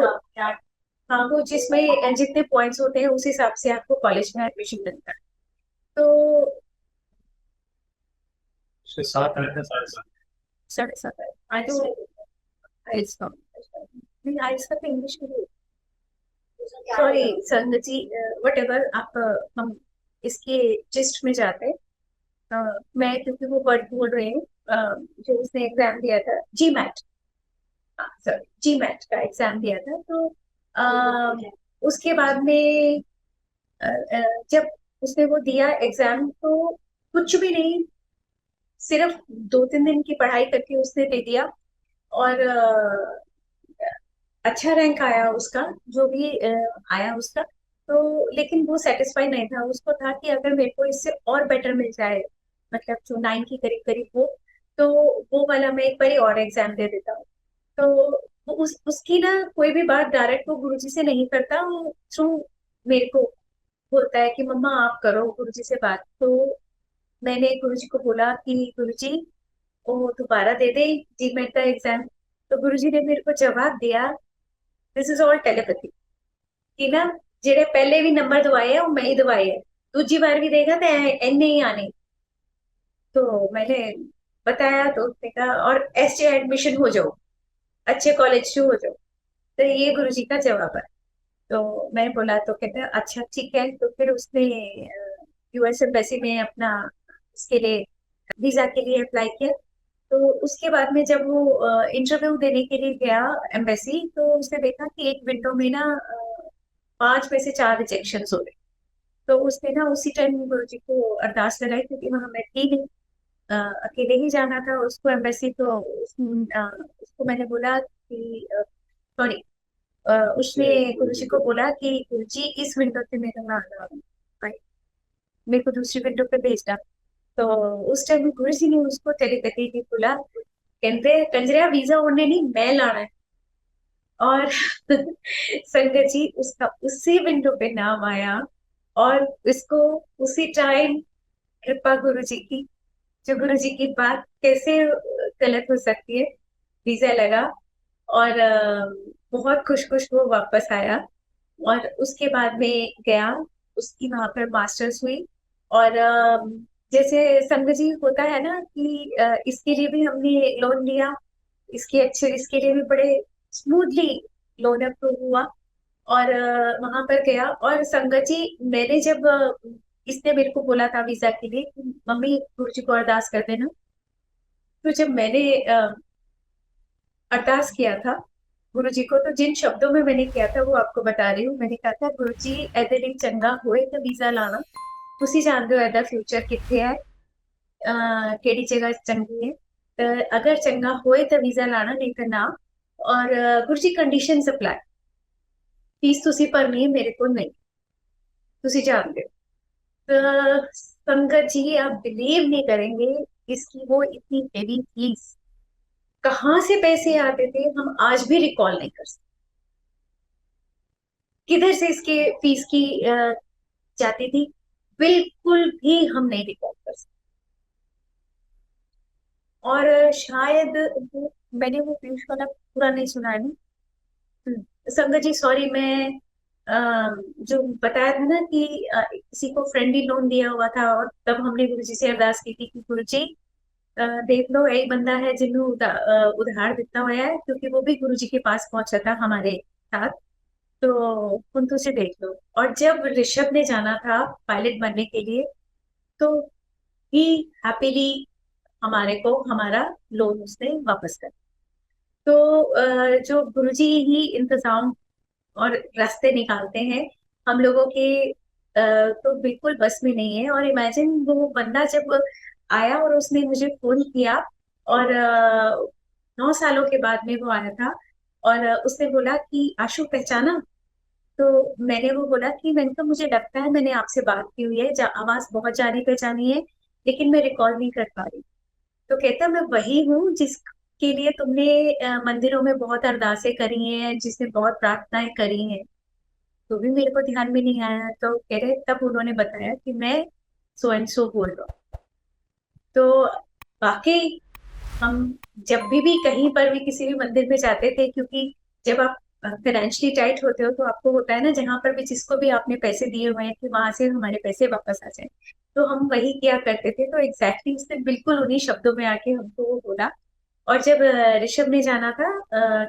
A: हाँ वो जिसमें जितने पॉइंट्स होते हैं उस हिसाब से आपको कॉलेज में एडमिशन मिलता है। तो
B: 7 आठ है, 7:30।
A: 7:30 आई तो आइल्स का नहीं, आइल्स का तो इंग्लिश में, सॉरी संगत जी, वट एवर आप, हम इसके जिस्ट में जाते हैं। मैं क्योंकि वो वर्ड बोल रहे हैं, जो उसने एग्जाम दिया था जी मैट, सॉरी जी मैट का एग्जाम दिया था। तो उसके बाद में जब उसने वो दिया एग्जाम तो कुछ भी नहीं, सिर्फ 2-3 दिन की पढ़ाई करके उसने दे दिया। और अच्छा रैंक आया उसका, जो भी आया उसका। तो लेकिन वो सेटिस्फाई नहीं था, उसको था कि अगर मेरे को इससे और बेटर मिल जाए, मतलब जो 9 के करीब करीब हो, तो वो वाला मैं एक बार और एग्जाम दे देता हूँ। तो वो उसकी ना कोई भी बात डायरेक्ट वो गुरुजी से नहीं करता, वो थ्रू मेरे को बोलता है कि मम्मा आप करो गुरुजी से बात। तो मैंने गुरुजी को बोला कि गुरुजी वो दोबारा दे दे जीमेट का एग्जाम। तो गुरुजी ने मेरे को जवाब दिया, दिस इज ऑल टेलीपैथी, कि ना जेड़े पहले भी नंबर दवाए हैं वो मैं ही दवाए हैं, दूजी बार भी देगा तो एने ही आने। तो मैंने बताया तो उसने कहा और एसजे एडमिशन हो जाओ, अच्छे कॉलेज टू हो जाओ। तो ये गुरुजी का जवाब है। तो मैं बोला, तो कहते हैं अच्छा ठीक है। तो फिर उसने यूएस एम्बेसी में अपना इसके लिए वीजा के लिए अप्लाई किया। तो उसके बाद में जब वो इंटरव्यू देने के लिए गया एम्बेसी, तो उसने देखा कि एक विंडो में ना 5 में से 4 रिजेक्शन हो रहे। तो उसने ना उसी टाइम गुरु जी को अरदास लगाई, क्योंकि वहां मैं थी नहीं, अकेले ही जाना था उसको एम्बेसी। तो उसको मैंने बोला कि सॉरी, उसने गुरु जी को बोला कि गुरु जी इस विंडो से मेरा नाम भाई, मेरे को दूसरी विंडो पे भेजना। तो उस टाइम गुरु जी ने उसको टेलीपैथी की बोला, कहते कंजरिया वीजा उड़ने नहीं मैं लाना है। और संगत जी उसका उसी विंडो पे नाम आया। और इसको उसी टाइम, कृपा गुरु जी की, जो गुरु जी की बात कैसे गलत हो सकती है, वीजा लगा। और बहुत खुश खुश वो वापस आया। और उसके बाद में गया, उसकी वहां पर मास्टर्स हुई। और जैसे संगत जी होता है ना कि इसके लिए भी हमने लोन लिया, इसके लिए भी बड़े स्मूथली लोन अप्रूव हुआ। और वहां पर गया। और संगत जी, मैंने जब इसने मेरे को बोला था वीजा के लिए कि मम्मी गुरु जी को अरदास कर देना, तो जब मैंने अरदास किया था गुरु जी को, तो जिन शब्दों में मैंने किया था वो आपको बता रही हूँ। मैंने कहा था गुरु जी एदे दिन चंगा होए तो वीजा लाना, तुसी जानते हो एदा फ्यूचर कितने है, केड़ी जगह चंगी है। अगर चंगा होए तो वीजा लाना, नहीं तो ना। और गुरु जी कंडीशन अप्लाई, फीस तुसी भरनी है, मेरे को नहीं, तुसी जानते हो। तो संगत जी आप बिलीव नहीं करेंगे, इसकी वो इतनी हेवी फीस, कहाँ से पैसे आते थे हम आज भी रिकॉल नहीं कर सकते। किधर से इसके फीस की जाती थी, बिल्कुल भी हम नहीं रिकॉल कर सकते। और शायद मैंने वो पीयूष वाला पूरा नहीं सुना है ना। संगत जी सॉरी, मैं जो बताया था ना कि किसी को फ्रेंडली लोन दिया हुआ था, और तब हमने गुरु जी से अरदास की थी कि गुरु जी देख लो एक बंदा है जिन्हों उधार दिता हुआ है, क्योंकि वो भी गुरु जी के पास पहुंचा था हमारे साथ। तो कुंतु से देख लो। और जब ऋषभ ने जाना था पायलट बनने के लिए, तो ही हैप्पीली हमारे को हमारा लोन उसने वापस कर। तो जो गुरुजी ही इंतजाम और रास्ते निकालते हैं, हम लोगों के तो बिल्कुल बस में नहीं है। और इमेजिन वो बंदा जब आया और उसने मुझे फोन किया, और 9 सालों के बाद में वो आया था। और उसने बोला कि आशु पहचाना। तो मैंने वो बोला कि मैंने तो, मुझे लगता है मैंने आपसे बात की हुई है, आवाज बहुत जानी पहचानी है, लेकिन मैं रिकॉल नहीं कर पा रही। तो कहता मैं वही हूँ जिसके लिए तुमने मंदिरों में बहुत अरदासें करी हैं, जिसने बहुत प्रार्थनाएं करी हैं, तो भी मेरे को ध्यान में नहीं आया। तो कह रहे, तब उन्होंने बताया कि मैं सो एंड सो बोल रहा हूँ। तो वाकई हम जब भी कहीं पर भी किसी भी मंदिर में जाते थे, क्योंकि जब आप फाइनेंशियली टाइट होते हो तो आपको होता है ना, जहां पर भी जिसको भी आपने पैसे दिए हुए हैं कि वहां से हमारे पैसे वापस आ जाए। तो हम वही किया करते थे। तो एग्जैक्टली उसने बिल्कुल उन्हीं शब्दों में आके हमको वो बोला। और जब ऋषभ ने जाना था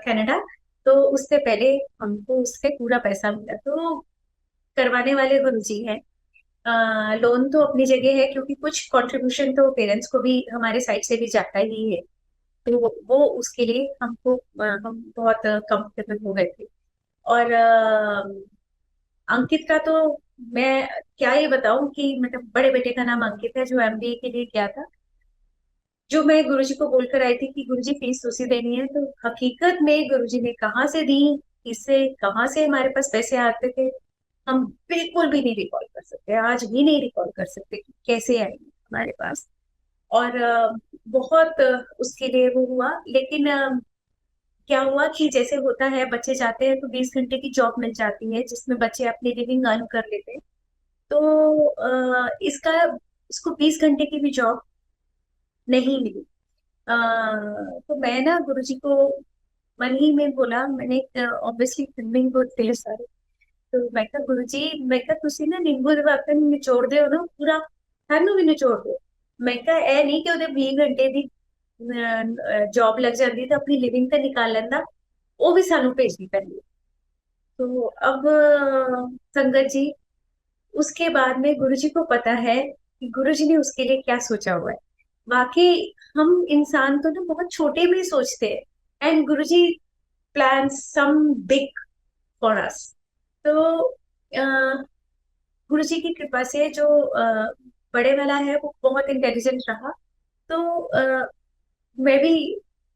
A: कनाडा, तो उससे पहले हमको उससे पूरा पैसा मिला। तो करवाने वाले गुरुजी हैं। लोन तो अपनी जगह है, क्योंकि कुछ कंट्रीब्यूशन तो पेरेंट्स को भी हमारे साइड से भी जाता ही है। तो वो उसके लिए हमको हम बहुत कंफर्टेबल हो गए थे। और अंकित का तो मैं क्या ही बताऊं कि मतलब बड़े बेटे का नाम अंकित है, जो एमबीए के लिए गया था। जो मैं गुरुजी को बोलकर आई थी कि गुरुजी फीस उसी देनी है, तो हकीकत में गुरुजी ने कहाँ से दी, इससे कहाँ से हमारे पास पैसे आते थे, हम बिल्कुल भी नहीं रिकॉल कर सकते, आज भी नहीं रिकॉल कर सकते कि कैसे आएंगे हमारे पास। और बहुत उसके लिए वो हुआ। लेकिन क्या हुआ कि जैसे होता है, बच्चे जाते हैं तो 20 घंटे की जॉब मिल जाती है, जिसमें बच्चे अपनी लिविंग अर्न कर लेते हैं। तो इसका इसको 20 घंटे की भी जॉब नहीं मिली। तो मैं ना गुरुजी को मन ही में बोला, मैंने ऑब्वियसली फिल्मिंग बहुत तेज सारी। तो मैं कहा गुरुजी, मैं कहा तुसी ना नींबू दे वाकन निचोड़ दे हो ना पूरा, थानू भी निचोड़ दो। मैं कहा ए नहीं कि ओदे 20 घंटे दी जॉब लग जाती तो अपनी लिविंग तो निकाल लेंदा, वो भी सानू भेजनी पैंदी। तो अब संगत जी, उसके बाद में गुरुजी को पता है कि गुरुजी ने उसके लिए क्या सोचा हुआ है। बाकी हम इंसान तो ना बहुत छोटे में सोचते हैं, and Guruji plan some big for us. तो गुरु जी की कृपा से जो बड़े वाला है वो बहुत इंटेलिजेंट रहा। तो मैं भी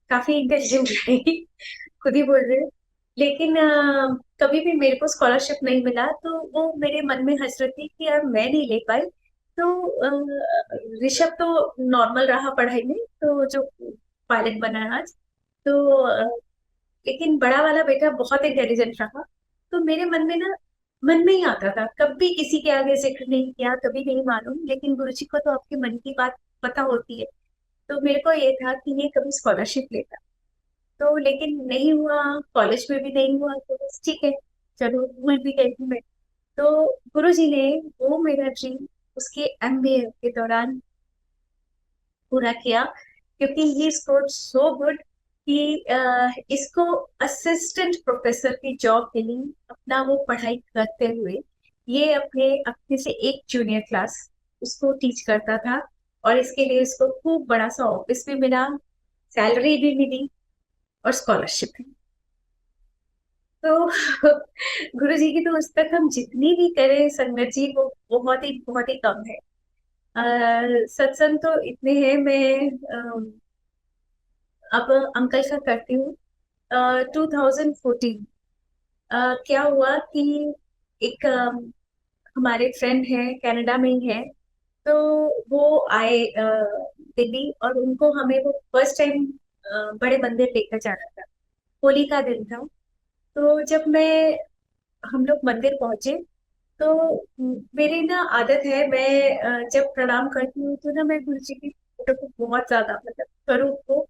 A: काफी इंटेलिजेंट रही, खुद ही बोल रही हूँ। लेकिन कभी भी मेरे को स्कॉलरशिप नहीं मिला तो वो मेरे मन में हसरत थी कि यार मैं नहीं ले पाई। तो ऋषभ तो नॉर्मल रहा पढ़ाई में, तो जो पायलट बना है आज। तो लेकिन बड़ा वाला बेटा बहुत इंटेलिजेंट रहा। तो मेरे मन में ना, मन में ही आता था, कभी किसी के आगे जिक्र नहीं किया, कभी नहीं मालूम, लेकिन गुरुजी को तो आपके मन की बात पता होती है। तो मेरे को ये था कि ये कभी स्कॉलरशिप लेता। तो लेकिन नहीं हुआ, कॉलेज में भी नहीं हुआ, तो बस ठीक है, चलो भूल भी गई थी मैं। तो गुरुजी ने वो मेरा ड्रीम उसके एमबीए के दौरान पूरा किया, क्योंकि ही स्कोर्ड सो गुड कि इसको असिस्टेंट प्रोफेसर की जॉब मिली अपना वो पढ़ाई करते हुए। ये अपने अपने से एक जूनियर क्लास उसको टीच करता था, और इसके लिए इसको खूब बड़ा सा ऑफिस भी मिला, सैलरी भी मिली, और स्कॉलरशिप भी। तो गुरु जी की तो उस तक हम जितनी भी करें संगत जी, वो बहुत ही कम है। सत्संग तो इतने हैं, मैं अब अंकल का करती हूँ। 2014 क्या हुआ कि एक हमारे फ्रेंड है, कनाडा में ही है। तो वो आए दिल्ली, और उनको हमें वो फर्स्ट टाइम बड़े मंदिर लेकर जाना था। होली का दिन था। तो जब मैं हम लोग मंदिर पहुंचे, तो मेरी ना आदत है, मैं जब प्रणाम करती हूँ तो ना मैं गुरु जी की फोटो को बहुत ज्यादा, मतलब स्वरूप को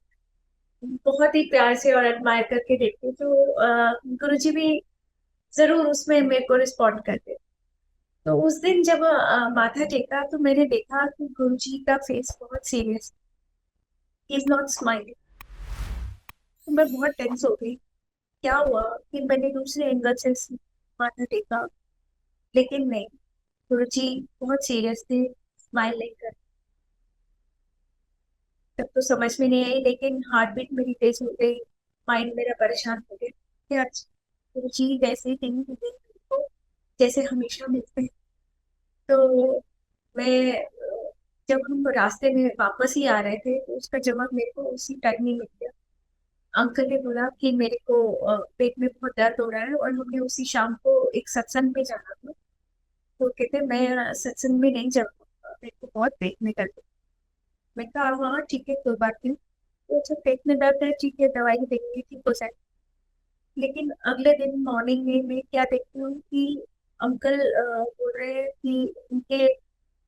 A: बहुत ही प्यार से और एडमायर करके देखती हूँ। तो गुरु जी भी जरूर उसमें मेरे को रिस्पॉन्ड करते। तो उस दिन जब माथा टेका तो मैंने देखा कि गुरु जी का फेस बहुत serious, he is not smiling. तो मैं बहुत टेंस हो गई, क्या हुआ कि मैंने दूसरे एंगल से माथा टेका, लेकिन नहीं, गुरु जी बहुत सीरियस थे, स्माइल नहीं कर। तब तो समझ में नहीं आई, लेकिन हार्ट बीट मेरी तेज हो गई, माइंड मेरा परेशान हो गया कि आज गुरु जी वैसे ही नहीं मिले मेरे को जैसे हमेशा मिलते हैं। तो मैं जब हम रास्ते में वापस ही आ रहे थे तो उसका जवाब मेरे को उसी टाइम ही मिल गया। अंकल ने बोला कि मेरे को पेट में बहुत दर्द हो रहा है, और हमें उसी शाम को एक सत्संग में जाना था। तो कहते मैं सत्संग में नहीं जा पाऊंगा, मेरे को बहुत पेट में दर्द है। मैं कहा हाँ ठीक है, कोई बात नहीं। तो अच्छा, पेट में दर्द है, ठीक है, दवाई देंगे, ठीक हो जाए। लेकिन अगले दिन मॉर्निंग में मैं क्या देखती हूँ कि अंकल बोल रहे हैं कि उनके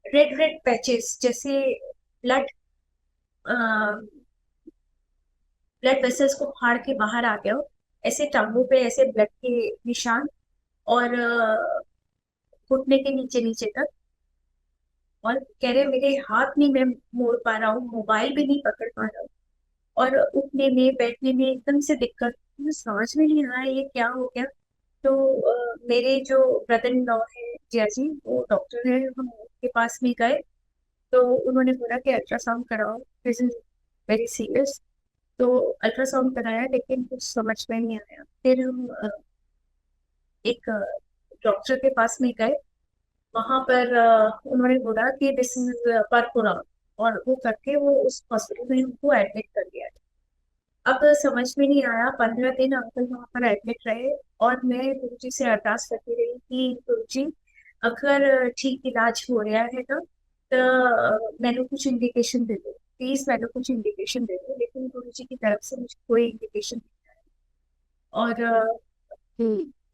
A: रेड रेड पैचेस जैसे, ब्लड ब्लड वेसल्स को फाड़ के बाहर आ गया हो, ऐसे टांगों पे ऐसे ब्लड के निशान, और घुटने के नीचे नीचे तक। और कह रहे मेरे हाथ नहीं मैं मोड़ पा रहा हूँ, मोबाइल भी नहीं पकड़ पा रहा हूँ, और उठने में बैठने में एकदम से दिक्कत, मुझे समझ में नहीं आ रहा है ये क्या हो गया। तो मेरे जो ब्रदर इन लॉ है, जिया जी, वो डॉक्टर है, हम उनके पास भी गए। तो उन्होंने बोला कि अल्ट्रासाउंड कराओ, दिस इज वेरी सीरियस। तो अल्ट्रासाउंड कराया, लेकिन कुछ समझ में नहीं आया। फिर हम एक डॉक्टर के पास में गए। वहां पर उन्होंने बोला कि दिस इज परपुरा, और वो करके वो उस हॉस्पिटल में हमको एडमिट कर दिया। अब समझ में नहीं आया, 15 दिन अंकल वहां पर एडमिट रहे, और मैं गुरु जी से अरदास करती रही कि गुरु जी, अगर ठीक इलाज हो रहा है ना, तो मैंने कुछ इंडिकेशन दे दो, प्लीज मैंने कुछ इंडिकेशन दे दो। लेकिन गुरु जी की तरफ से मुझे कोई इंडिकेशन नहीं आया। और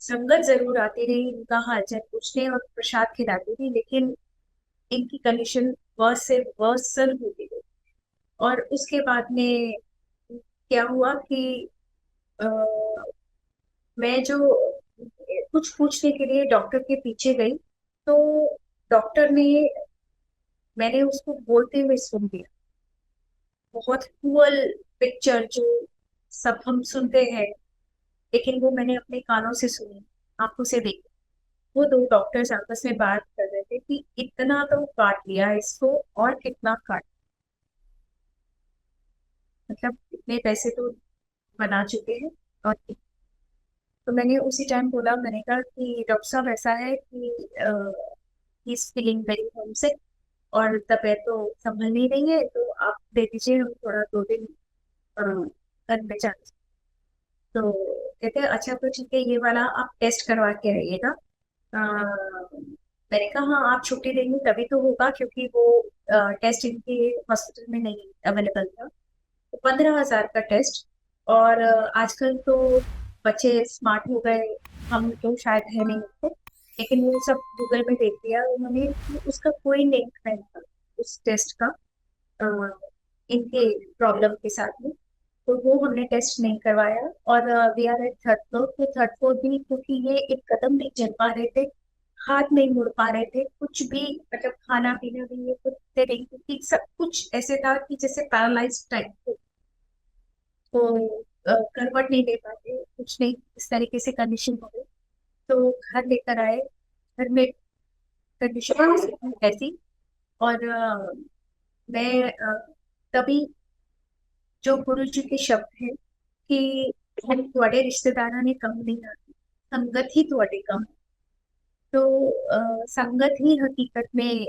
A: संगत जरूर आती रही, उनका हालचाल पूछने और प्रसाद खिलाती थी, लेकिन इनकी कंडीशन वर्स से वर्सन होती गई। और उसके बाद में क्या हुआ कि अ, मैं जो कुछ पूछने के लिए डॉक्टर के पीछे गई, तो डॉक्टर ने, मैंने उसको बोलते हुए सुन लिया। बहुत क्रूअल पिक्चर जो सब हम सुनते हैं, लेकिन वो मैंने अपने कानों से सुनी, आंखों से देखी। वो दो डॉक्टर्स आपस में बात कर रहे थे कि इतना तो काट लिया इसको, और कितना काट, मतलब इतने पैसे तो बना चुके हैं। और तो मैंने उसी टाइम बोला, मैंने कहा कि डॉक्टर साहब ऐसा है कि he is feeling very homesick, और तबीयत तो संभल नहीं रही है, तो आप दे दीजिए, हम थोड़ा 2 दिन घर में जाना। तो कहते हैं अच्छा तो ठीक है, ये वाला आप टेस्ट करवा के आइएगा। मैंने कहा हाँ, आप छुट्टी देंगे तभी तो होगा, क्योंकि वो टेस्ट इनके हॉस्पिटल में नहीं अवेलेबल था। तो 15,000 का टेस्ट। और आजकल तो बच्चे स्मार्ट हो गए, हम तो शायद है नहीं थे, लेकिन वो सब गूगल में देख लिया उन्होंने कि उसका कोई लिंक नहीं था उस टेस्ट का इनके प्रॉब्लम के साथ में। तो वो हमने टेस्ट नहीं करवाया। और we are at third floor, तो थर्ड फ्लोर भी क्योंकि ये एक कदम नहीं चल पा रहे थे, हाथ नहीं मुड़ पा रहे थे, कुछ भी, मतलब खाना पीना भी ये कुछ थे नहीं, क्योंकि सब कुछ ऐसे था कि जैसे पैरालाइज टाइप। तो करवट नहीं दे पाते, कुछ नहीं, इस तरीके से कंडीशन हो गई। तो घर लेकर आए, घर में कंडीशन ऐसी। और मैं तभी जो गुरु जी के शब्द है कि हम ਤੁਹਾਡੇ रिश्तेदारा ने कम नहीं आती, संगत ही ਤੁਹਾਡੇ कम। तो संगत ही हकीकत में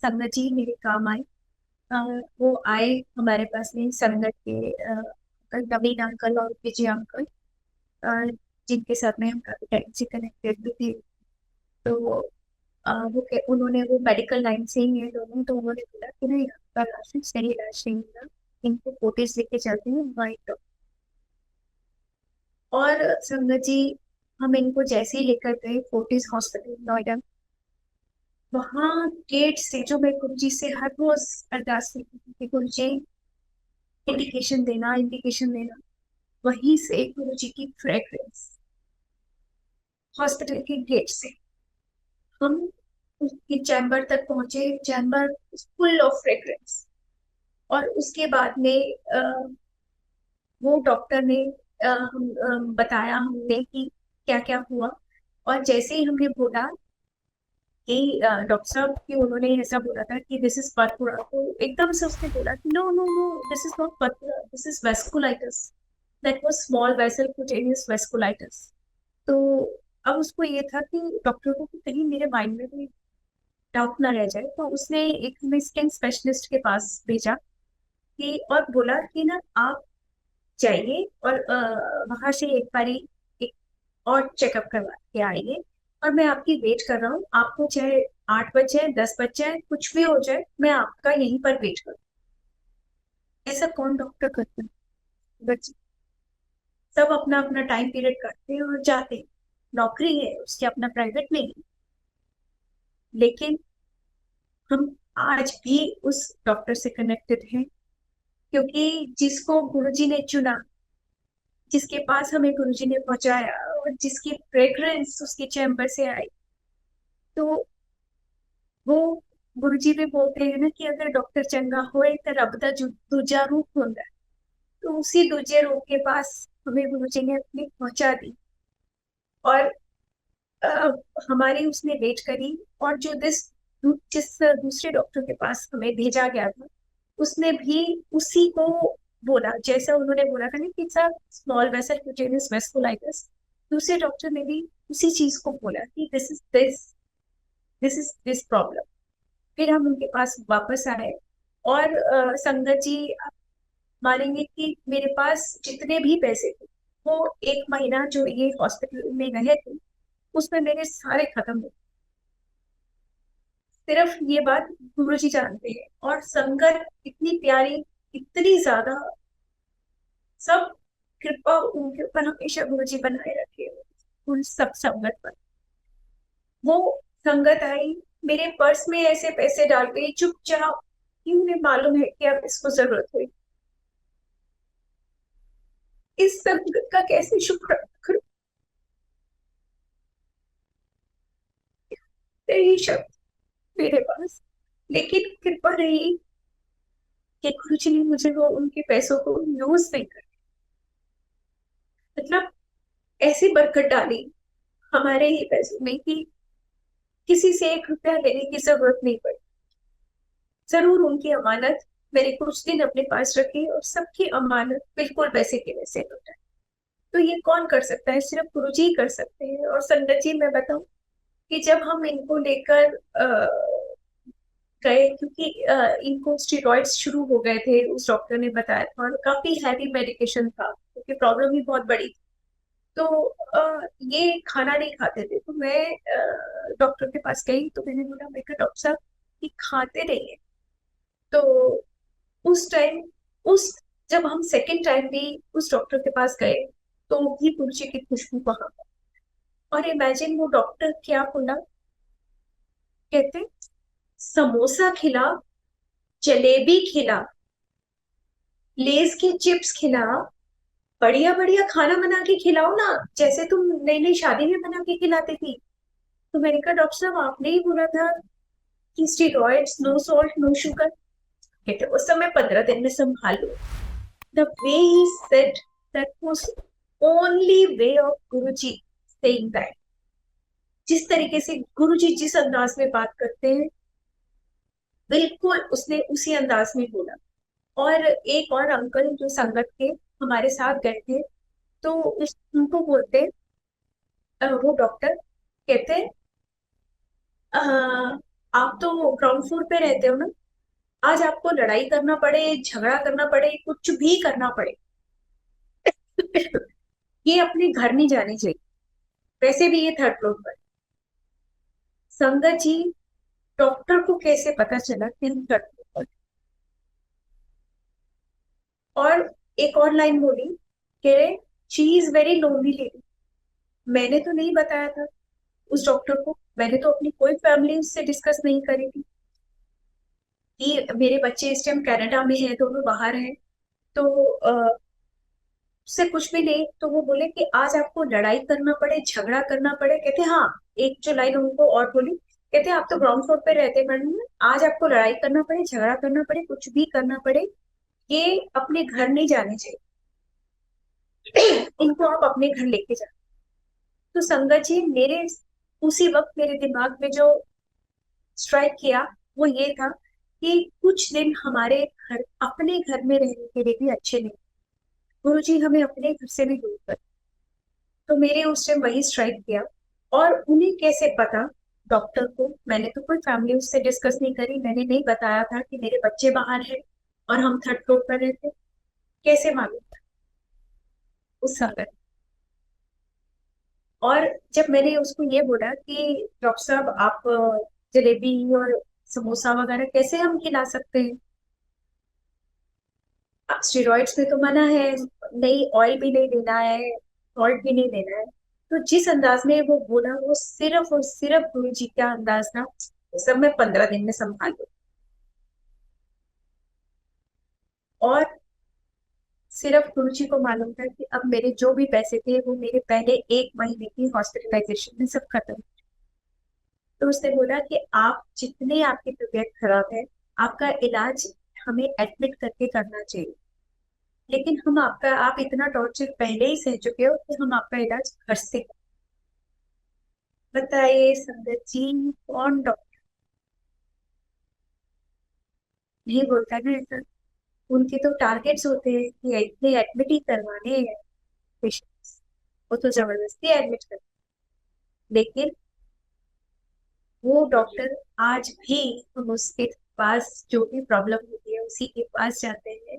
A: संगत जी मेरे काम आए। अ, वो आए हमारे पास में संगत के नवीन अंकल और विजय अंकल, अ, जिनके साथ में हम काफी टाइम से कनेक्टेड भी थे। तो उन्होंने, वो मेडिकल लाइन से ही है दोनों, तो उन्होंने बोला कि नहीं, आपका राशन सही इलाज नहीं होगा, इनको फोटेज लेके चलते हैं वाइट। और संगत जी, हम इनको जैसे ही लेकर गए फोर्टिस हॉस्पिटल नोएडा, वहां गेट से जो मैं गुरु जी से हर रोज अरदास करती थी कि गुरु जी इंडिकेशन देना, इंडिकेशन देना, वहीं से गुरु जी की फ्रेग्रेंस, हॉस्पिटल के गेट से हम उसके चैम्बर तक पहुंचे, चैम्बर फुल ऑफ फ्रेग्रेंस। और उसके बाद में वो डॉक्टर ने बताया हमने कि क्या क्या हुआ। और जैसे ही हमने बोला कि डॉक्टर साहब कि उन्होंने ऐसा बोला था कि दिस इज पथुरा, तो एकदम से उसने बोला कि no no no, this is not पथुरा, this is vasculitis, that was small vessel cutaneous vasculitis. तो अब उसको ये था कि डॉक्टर को कि कहीं मेरे माइंड में कोई डाउट ना रह जाए, तो उसने एक हमें स्किन स्पेशलिस्ट के पास भेजा कि, और बोला कि ना आप जाइए और वहां से एक बारी एक और चेकअप करवा के आइए, और मैं आपकी वेट कर रहा हूँ, आपको चाहे 8 बजे 10 बजे कुछ भी हो जाए, मैं आपका यहीं पर वेट करूँ। ऐसा कौन डॉक्टर करता है? बच्चे सब अपना अपना टाइम पीरियड करते हैं और जाते हैं, नौकरी है उसके, अपना प्राइवेट में ही। लेकिन हम आज भी उस डॉक्टर से कनेक्टेड हैं, क्योंकि जिसको गुरुजी ने चुना, जिसके पास हमें गुरुजी ने पहुंचाया, और जिसकी फ्रेग्रेंस उसके चैम्बर से आई, तो वो गुरुजी भी बोलते हैं ना कि अगर डॉक्टर चंगा होए तो रब दा दूजा रूप होता है। तो उसी दूजे रूप के पास हमें गुरुजी ने अपनी पहुंचा दी। और अ, हमारी उसने वेट करी। और जिस दूसरे डॉक्टर के पास हमें भेजा गया था, उसने भी उसी को बोला, जैसा उन्होंने बोला था ना कि स्मॉल वेसल क्यूटेनियस वेस्कुलाइटिस। दूसरे डॉक्टर ने भी उसी चीज को बोला कि दिस इज प्रॉब्लम। फिर हम उनके पास वापस आए। और संगत जी, आप मानेंगे कि मेरे पास जितने भी पैसे थे, वो 1 महीना जो ये हॉस्पिटल में रहे थे, उसमें मेरे सारे खत्म हो। सिर्फ ये बात गुरुजी जानते हैं। और संगत इतनी प्यारी, इतनी ज्यादा, सब कृपा उनके ऊपर हमेशा गुरुजी बनाए रखे, उन सब संगत पर। वो संगत आई, मेरे पर्स में ऐसे पैसे डाल गई चुपचाप, कि उन्हें मालूम है कि अब इसको जरूरत हुई। इस संगत का कैसे शुक्र अदा करूं, यही शब्द मेरे पास। लेकिन कृपा रही कि गुरुजी ने मुझे वो उनके पैसों को यूज नहीं कर, मतलब ऐसी बरकत डाली हमारे ही पैसों में कि किसी से 1 रुपया लेने की जरूरत नहीं पड़ी। जरूर उनकी अमानत मैंने कुछ दिन अपने पास रखी और सबकी अमानत बिल्कुल वैसे के वैसे लौटाई। तो ये कौन कर सकता है? सिर्फ गुरुजी ही कर सकते हैं। और संगत जी, मैं बताऊं कि जब हम इनको लेकर गए, क्योंकि इनको स्टेरॉइड्स शुरू हो गए थे, उस डॉक्टर ने बताया था, और काफी हैवी मेडिकेशन था क्योंकि प्रॉब्लम ही बहुत बड़ी थी। तो ये खाना नहीं खाते थे, तो मैं डॉक्टर के पास गई, तो मैंने बोला, मैं कहा डॉक्टर साहब ये खाते नहीं है। तो उस टाइम, उस जब हम सेकेंड टाइम भी उस डॉक्टर के पास गए, तो भी तुलसी की खुशबू वहां पर। और इमेजिन वो डॉक्टर क्या बोला, कहते समोसा खिला, जलेबी खिला, लेस की चिप्स खिला, बढ़िया बढ़िया खाना बना के खिलाओ ना, जैसे तुम नई नई शादी में बना के खिलाती थी। तो मैंने कहा डॉक्टर साहब आपने ही बोला था कि steroids, no salt no sugar. कहते उस समय 15 दिन में संभाल लो। The way he said, that was only way of Guruji saying that. जिस तरीके से गुरुजी जिस अंदाज में बात करते हैं, बिल्कुल उसने उसी अंदाज में बोला। और एक और अंकल जो संगत के हमारे साथ गए थे, तो उनको बोलते, वो डॉक्टर कहते, "अ, आप तो ग्राउंड फ्लोर पे रहते हो ना, आज आपको लड़ाई करना पड़े, झगड़ा करना पड़े, कुछ भी करना पड़े, ये अपने घर नहीं जाने चाहिए। वैसे भी ये थर्ड फ्लोर पर।" संगत जी, डॉक्टर को कैसे पता चला कि हम थर्ड फ्लोर पर? और एक और लाइन बोली, कह रहे she is very lonely lady. मैंने तो नहीं बताया था उस डॉक्टर को, मैंने तो अपनी कोई फैमिली उससे डिस्कस नहीं करी थी कि मेरे बच्चे इस टाइम कनाडा में हैं, दोनों बाहर हैं। तो उससे कुछ भी नहीं। तो वो बोले कि आज आपको लड़ाई करना पड़े, झगड़ा करना पड़े, कहते हाँ, एक जो लाइन उनको और बोली, कहते आप तो ग्राउंड फ्लोर पे रहते मैडम, आज आपको लड़ाई करना पड़े, झगड़ा करना पड़े, कुछ भी करना पड़े, ये अपने घर नहीं जाने चाहिए, इनको आप अपने घर लेके जाओ। तो संगत जी, मेरे उसी वक्त मेरे दिमाग में जो स्ट्राइक किया वो ये था कि कुछ दिन हमारे घर, अपने घर में रहने के लिए भी अच्छे नहीं, गुरुजी हमें अपने घर से भी दूर कर। तो मेरे उस टाइम वही स्ट्राइक किया। और उन्हें कैसे पता, डॉक्टर को मैंने तो कोई फैमिली उससे डिस्कस नहीं करी, मैंने नहीं बताया था कि मेरे बच्चे बाहर हैं और हम थर्ड फ्लोर पर रहते, कैसे मालूम था उस समय? और जब मैंने उसको ये बोला कि डॉक्टर साहब आप जलेबी और समोसा वगैरह कैसे हम खिला सकते हैं, स्टेरॉइड्स में तो मना है, नहीं ऑयल भी नहीं देना है, सॉल्ट भी नहीं देना है। तो जिस अंदाज में वो बोला, वो सिर्फ और सिर्फ गुरु जी का अंदाज था, सब मैं 15 दिन में संभाल लूं। और सिर्फ गुरु जी को मालूम था कि अब मेरे जो भी पैसे थे वो मेरे पहले 1 महीने की हॉस्पिटलाइजेशन में सब खत्म। तो उसने बोला कि आप जितने आपकी तबीयत खराब है, आपका इलाज हमें एडमिट करके करना चाहिए, लेकिन हम आपका, आप इतना टॉर्चर पहले ही सह चुके हो कि हम आपका इलाज घर से करें। बताइए संगत जी, कौन डॉक्टर नहीं बोलता ना ऐसा? उनके तो टारगेट्स होते हैं कि इतने एडमिट ही करवाने हैं पेशेंट्स, वो तो जबरदस्ती एडमिट करते हैं। लेकिन वो डॉक्टर आज भी, हम उसके पास जो भी प्रॉब्लम होती है उसी के पास जाते हैं,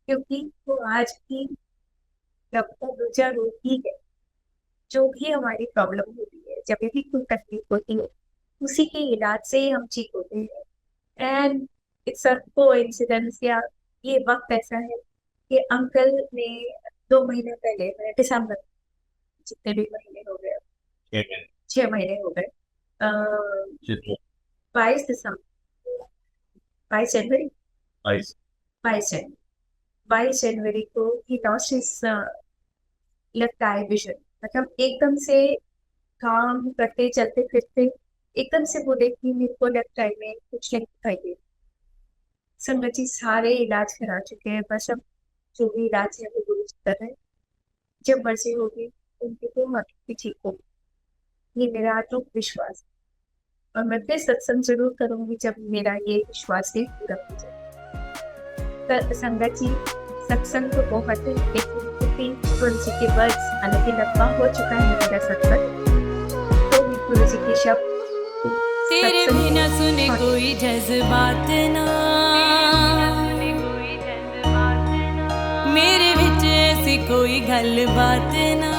A: क्योंकि वो आज भी सबका दूसरा रोग ही है। जो भी हमारी प्रॉब्लम होती है, जब भी कोई तकलीफ होती है, उसी के इलाज से ही हम ठीक होते हैं। एंड इट्स अ कोइंसिडेंस, या ये वक्त ऐसा है कि अंकल ने 2 महीने पहले, मैंने दिसंबर, जितने भी महीने हो गए, 6 महीने हो गए, 22 दिसंबर, 22 जनवरी, 22 जनवरी, 22 जनवरी को he lost his left eye vision. मतलब एकदम से काम करते चलते फिरते एकदम से बोले कि मेरे को लेफ्ट आई में कुछ नहीं दिखाई दे। संगत जी सारे इलाज करा चुके हैं, बस अब जो भी इलाज है वो गुरु जी कर रहे हैं। जब मर्जी होगी उनके तो मत भी ठीक होगी, ये मेरा अटूट विश्वास है। और मैं फिर सत्संग जरूर करूंगी जब मेरा ये विश्वास भी पूरा हो जाए। तो संगत जी, सत्संग तो बहुत है, लेकिन गुरु जी के वर्ड्स, हालांकि लंबा हो चुका है मेरा सत्संग, तो भी गुरु जी के शब्द
B: तेरे बिना सुने कोई जज्बात ना, मेरे विच ऐसी कोई गल बात ना।